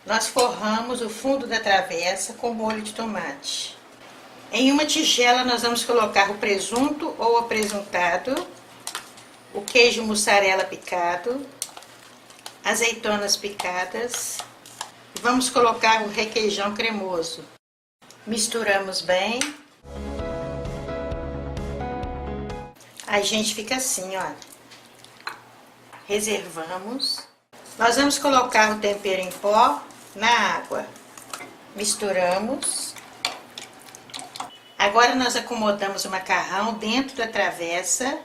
Speaker 1: Nós forramos o fundo da travessa com molho de tomate. Em uma tigela nós vamos colocar o presunto ou apresuntado, o queijo mussarela picado, azeitonas picadas, e vamos colocar o requeijão cremoso. Misturamos bem. Aí, gente, fica assim, ó. Reservamos. Nós vamos colocar o tempero em pó na água. Misturamos. Agora nós acomodamos o macarrão dentro da travessa.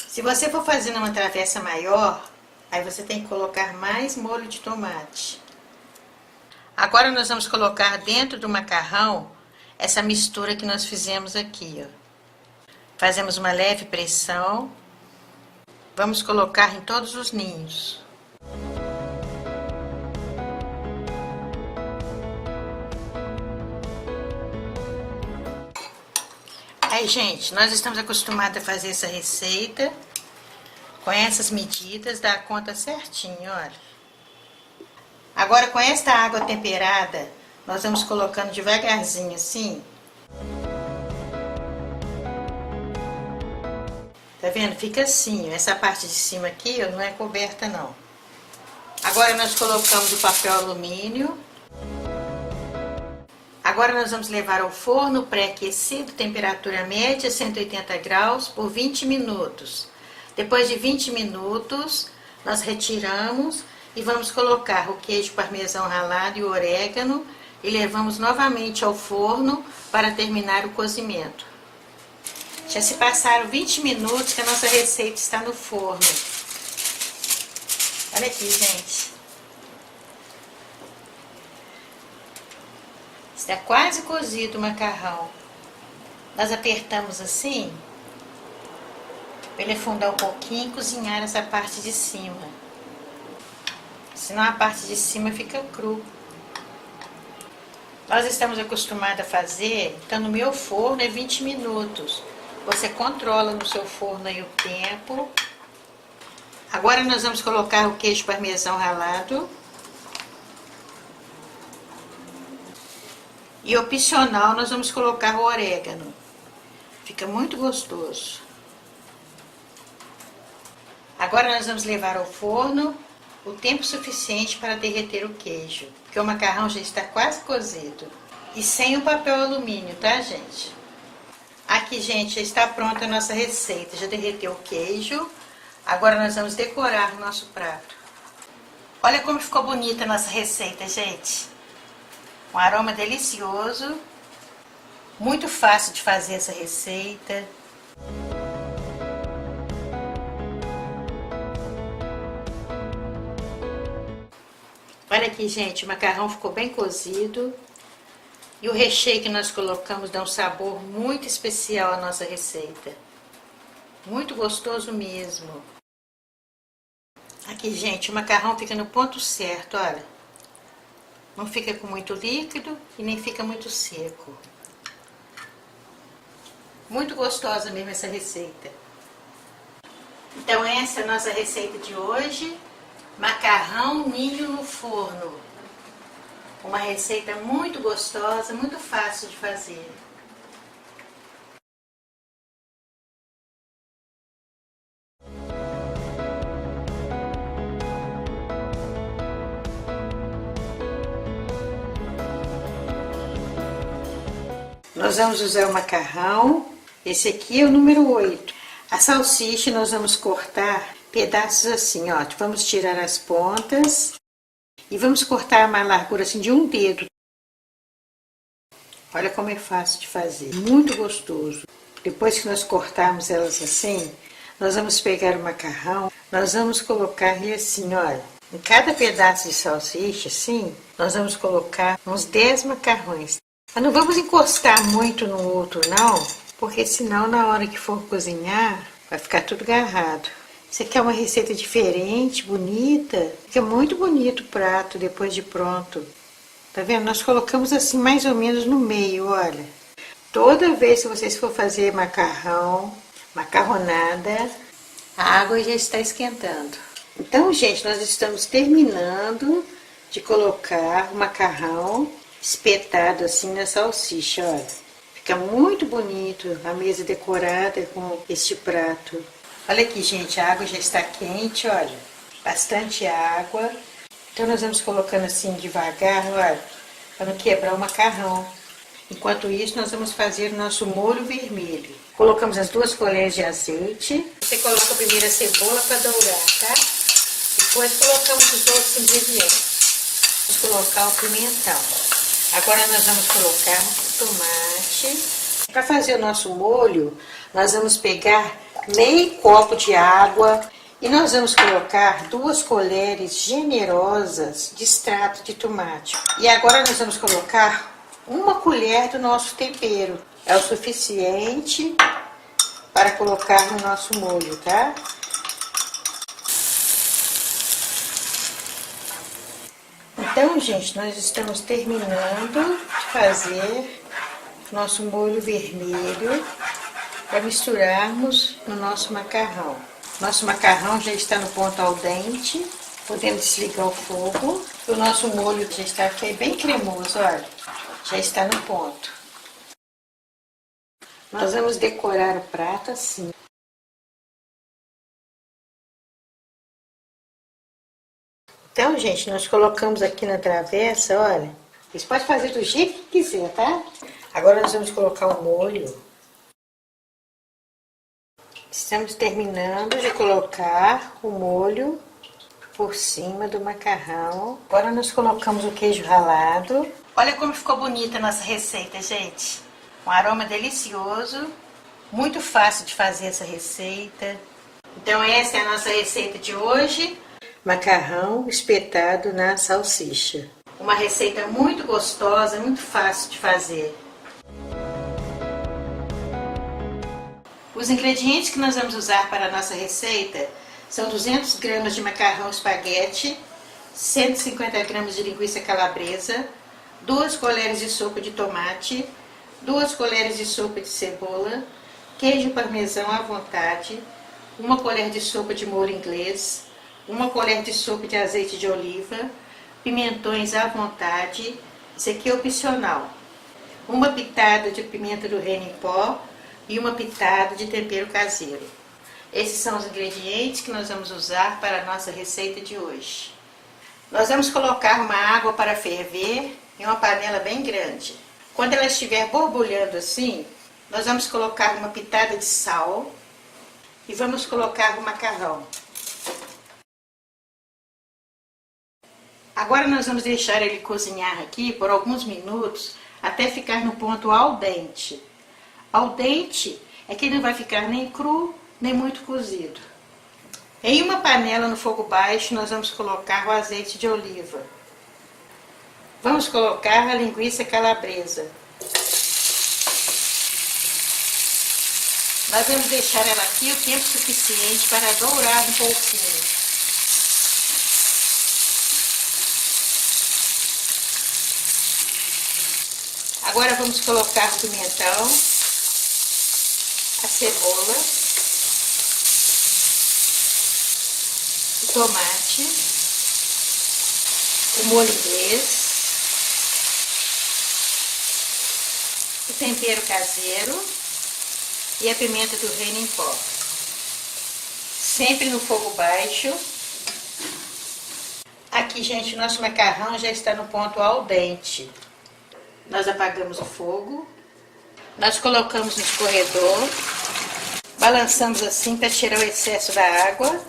Speaker 1: Se você for fazendo uma travessa maior, aí você tem que colocar mais molho de tomate. Agora nós vamos colocar dentro do macarrão essa mistura que nós fizemos aqui, ó. Fazemos uma leve pressão. Vamos colocar em todos os ninhos. Aí, gente, nós estamos acostumados a fazer essa receita com essas medidas, dá conta certinho, olha. Agora, com esta água temperada, nós vamos colocando devagarzinho assim. Tá vendo? Fica assim, essa parte de cima aqui, ó, não é coberta não. Agora nós colocamos o papel alumínio. Agora nós vamos levar ao forno pré-aquecido, temperatura média, 180 graus, por 20 minutos. Depois de 20 minutos, nós retiramos e vamos colocar o queijo parmesão ralado e o orégano e levamos novamente ao forno para terminar o cozimento. Já se passaram 20 minutos que a nossa receita está no forno. Olha aqui, gente. Está quase cozido o macarrão. Nós apertamos assim, para ele afundar um pouquinho e cozinhar essa parte de cima. Senão a parte de cima fica cru. Nós estamos acostumados a fazer, então no meu forno é 20 minutos. Você controla no seu forno aí o tempo. Agora nós vamos colocar o queijo parmesão ralado. E opcional, nós vamos colocar o orégano. Fica muito gostoso. Agora nós vamos levar ao forno o tempo suficiente para derreter o queijo, porque o macarrão já está quase cozido. E sem o papel alumínio, tá, gente? Aqui, gente, já está pronta a nossa receita. Já derreteu o queijo. Agora nós vamos decorar o nosso prato. Olha como ficou bonita a nossa receita, gente. Um aroma delicioso, muito fácil de fazer essa receita. Olha aqui, gente, o macarrão ficou bem cozido. E o recheio que nós colocamos dá um sabor muito especial à nossa receita. Muito gostoso mesmo. Aqui, gente, o macarrão fica no ponto certo, olha. Não fica com muito líquido e nem fica muito seco. Muito gostosa mesmo essa receita. Então essa é a nossa receita de hoje. Macarrão ninho no forno. Uma receita muito gostosa, muito fácil de fazer. Nós vamos usar o macarrão, esse aqui é o número 8. A salsicha nós vamos cortar pedaços assim, ó. Vamos tirar as pontas e vamos cortar uma largura assim de um dedo. Olha como é fácil de fazer, muito gostoso. Depois que nós cortarmos elas assim, nós vamos pegar o macarrão, nós vamos colocar ele assim, olha. Em cada pedaço de salsicha, assim, nós vamos colocar uns 10 macarrões. Mas não vamos encostar muito no outro, não, porque senão na hora que for cozinhar, vai ficar tudo agarrado. Isso aqui é uma receita diferente, bonita. Fica muito bonito o prato depois de pronto. Tá vendo? Nós colocamos assim mais ou menos no meio, olha. Toda vez que vocês for fazer macarrão, macarronada, a água já está esquentando. Então, gente, nós estamos terminando de colocar o macarrão espetado assim na salsicha, olha. Fica muito bonito a mesa decorada com este prato. Olha aqui, gente, a água já está quente, olha. Bastante água. Então nós vamos colocando assim devagar, olha, para não quebrar o macarrão. Enquanto isso, nós vamos fazer o nosso molho vermelho. Colocamos as 2 colheres de azeite. Você coloca primeiro a cebola para dourar, tá? Depois colocamos os outros ingredientes. Vamos colocar o pimentão. Agora nós vamos colocar o tomate. Para fazer o nosso molho, nós vamos pegar meio copo de água e nós vamos colocar 2 colheres generosas de extrato de tomate. E agora nós vamos colocar 1 colher do nosso tempero. É o suficiente para colocar no nosso molho, tá? Então, gente, nós estamos terminando de fazer nosso molho vermelho para misturarmos no nosso macarrão. Nosso macarrão já está no ponto al dente, podemos desligar o fogo. O nosso molho já está aqui bem cremoso, olha, já está no ponto. Nós vamos decorar o prato assim. Então, gente, nós colocamos aqui na travessa, olha. Vocês podem fazer do jeito que quiser, tá? Agora nós vamos colocar o molho. Estamos terminando de colocar o molho por cima do macarrão. Agora nós colocamos o queijo ralado. Olha como ficou bonita a nossa receita, gente. Um aroma delicioso. Muito fácil de fazer essa receita. Então essa é a nossa receita de hoje. Macarrão espetado na salsicha. Uma receita muito gostosa, muito fácil de fazer. Os ingredientes que nós vamos usar para a nossa receita são 200 gramas de macarrão espaguete, 150 gramas de linguiça calabresa, 2 colheres de sopa de tomate, 2 colheres de sopa de cebola, queijo parmesão à vontade, 1 colher de sopa de molho inglês, 1 colher de sopa de azeite de oliva, pimentões à vontade, isso aqui é opcional, 1 pitada de pimenta do reino em pó e 1 pitada de tempero caseiro. Esses são os ingredientes que nós vamos usar para a nossa receita de hoje. Nós vamos colocar uma água para ferver em uma panela bem grande. Quando ela estiver borbulhando assim, nós vamos colocar 1 pitada de sal e vamos colocar o macarrão. Agora nós vamos deixar ele cozinhar aqui por alguns minutos até ficar no ponto al dente. Al dente é que ele não vai ficar nem cru, nem muito cozido. Em uma panela no fogo baixo nós vamos colocar o azeite de oliva. Vamos colocar a linguiça calabresa. Nós vamos deixar ela aqui o tempo suficiente para dourar um pouquinho. Agora vamos colocar o pimentão, a cebola, o tomate, o molho inglês, o tempero caseiro e a pimenta do reino em pó. Sempre no fogo baixo. Aqui, gente, o nosso macarrão já está no ponto al dente. Nós apagamos o fogo, nós colocamos no escorredor, balançamos assim para tirar o excesso da água.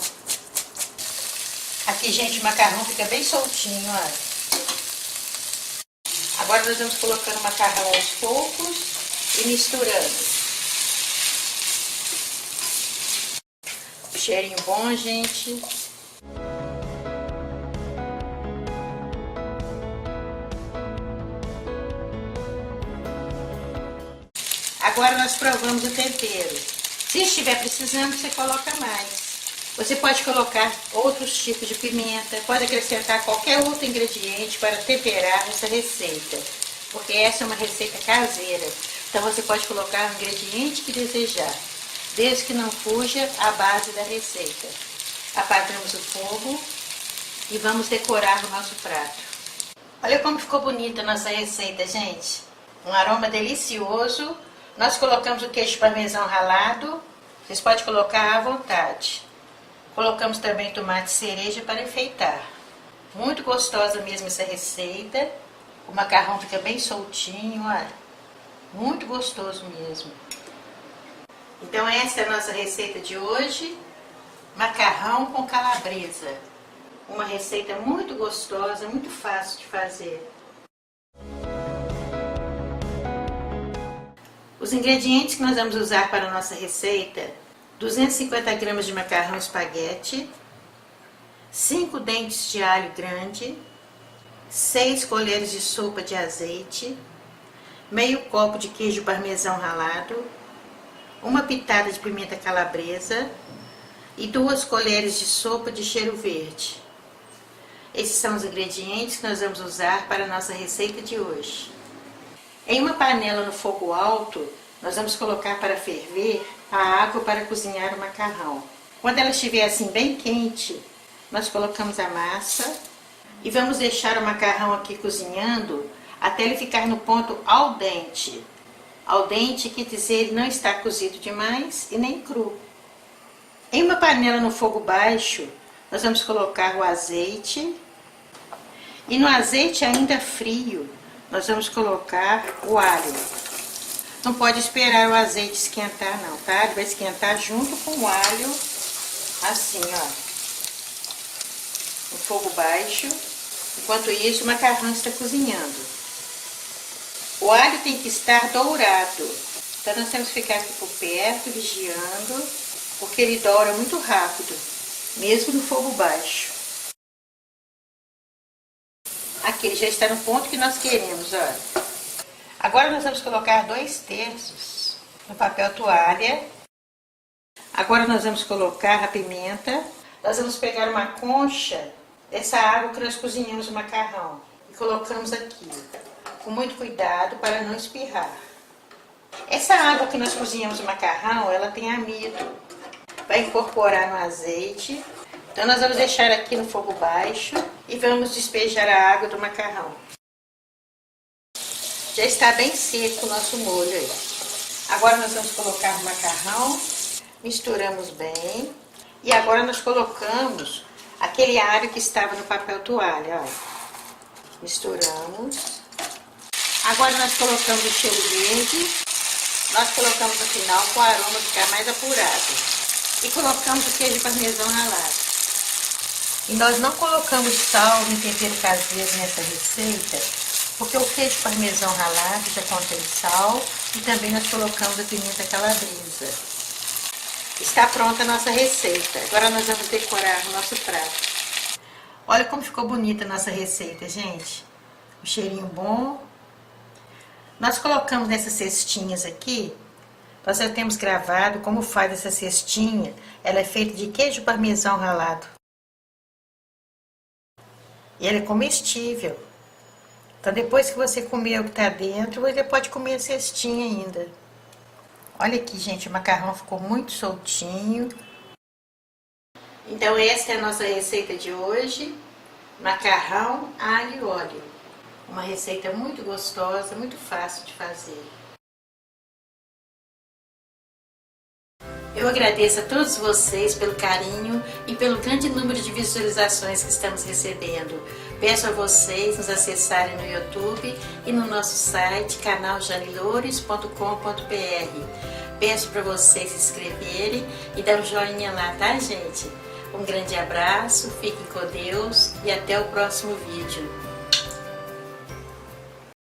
Speaker 1: Aqui, gente, o macarrão fica bem soltinho, olha. Agora nós vamos colocando o macarrão aos poucos e misturando. Cheirinho bom, gente. Agora nós provamos o tempero. Se estiver precisando, você coloca mais. Você pode colocar outros tipos de pimenta, pode acrescentar qualquer outro ingrediente para temperar essa receita, porque essa é uma receita caseira. Então você pode colocar o ingrediente que desejar, desde que não fuja a base da receita. Apagamos o fogo e vamos decorar o nosso prato. Olha como ficou bonita a nossa receita, gente. Um aroma delicioso. Nós colocamos o queijo parmesão ralado, vocês podem colocar à vontade. Colocamos também tomate cereja para enfeitar. Muito gostosa mesmo essa receita. O macarrão fica bem soltinho, olha. Muito gostoso mesmo. Então essa é a nossa receita de hoje. Macarrão com calabresa. Uma receita muito gostosa, muito fácil de fazer. Os ingredientes que nós vamos usar para a nossa receita: 250 gramas de macarrão espaguete, 5 dentes de alho grande, 6 colheres de sopa de azeite, meio copo de queijo parmesão ralado, uma pitada de pimenta calabresa e 2 colheres de sopa de cheiro verde. Esses são os ingredientes que nós vamos usar para a nossa receita de hoje. Em uma panela no fogo alto, nós vamos colocar para ferver a água para cozinhar o macarrão. Quando ela estiver assim bem quente, nós colocamos a massa e vamos deixar o macarrão aqui cozinhando até ele ficar no ponto al dente. Al dente quer dizer ele não está cozido demais e nem cru. Em uma panela no fogo baixo, nós vamos colocar o azeite e no azeite ainda frio, nós vamos colocar o alho. Não pode esperar o azeite esquentar não, tá? Ele vai esquentar junto com o alho, assim, ó, no fogo baixo. Enquanto isso, o macarrão está cozinhando. O alho tem que estar dourado. Então, nós temos que ficar aqui por perto, vigiando, porque ele doura muito rápido, mesmo no fogo baixo. Aqui, ele já está no ponto que nós queremos, olha. Agora, nós vamos colocar 2/3 no papel toalha. Agora, nós vamos colocar a pimenta. Nós vamos pegar uma concha dessa água que nós cozinhamos o macarrão e colocamos aqui, com muito cuidado para não espirrar. Essa água que nós cozinhamos o macarrão, ela tem amido, vai incorporar no azeite. Então nós vamos deixar aqui no fogo baixo e vamos despejar a água do macarrão. Já está bem seco o nosso molho aí. Agora nós vamos colocar o macarrão, misturamos bem e agora nós colocamos aquele alho que estava no papel toalha, ó. Misturamos. Agora nós colocamos o cheiro verde. Nós colocamos no final com o aroma ficar mais apurado. E colocamos o queijo parmesão ralado. E nós não colocamos sal nem tempero caseiro nessa receita, porque o queijo parmesão ralado já contém sal e também nós colocamos a pimenta calabresa. Está pronta a nossa receita. Agora nós vamos decorar o nosso prato. Olha como ficou bonita a nossa receita, gente. Um cheirinho bom. Nós colocamos nessas cestinhas aqui. Nós já temos gravado como faz essa cestinha. Ela é feita de queijo parmesão ralado. E ela é comestível. Então depois que você comer o que está dentro, você pode comer a cestinha ainda. Olha aqui, gente, o macarrão ficou muito soltinho. Então esta é a nossa receita de hoje. Macarrão, alho e óleo. Uma receita muito gostosa, muito fácil de fazer. Eu agradeço a todos vocês pelo carinho e pelo grande número de visualizações que estamos recebendo. Peço a vocês nos acessarem no YouTube e no nosso site canaljanilores.com.br. Peço para vocês se inscreverem e dar um joinha lá, tá, gente? Um grande abraço, fiquem com Deus e até o próximo vídeo.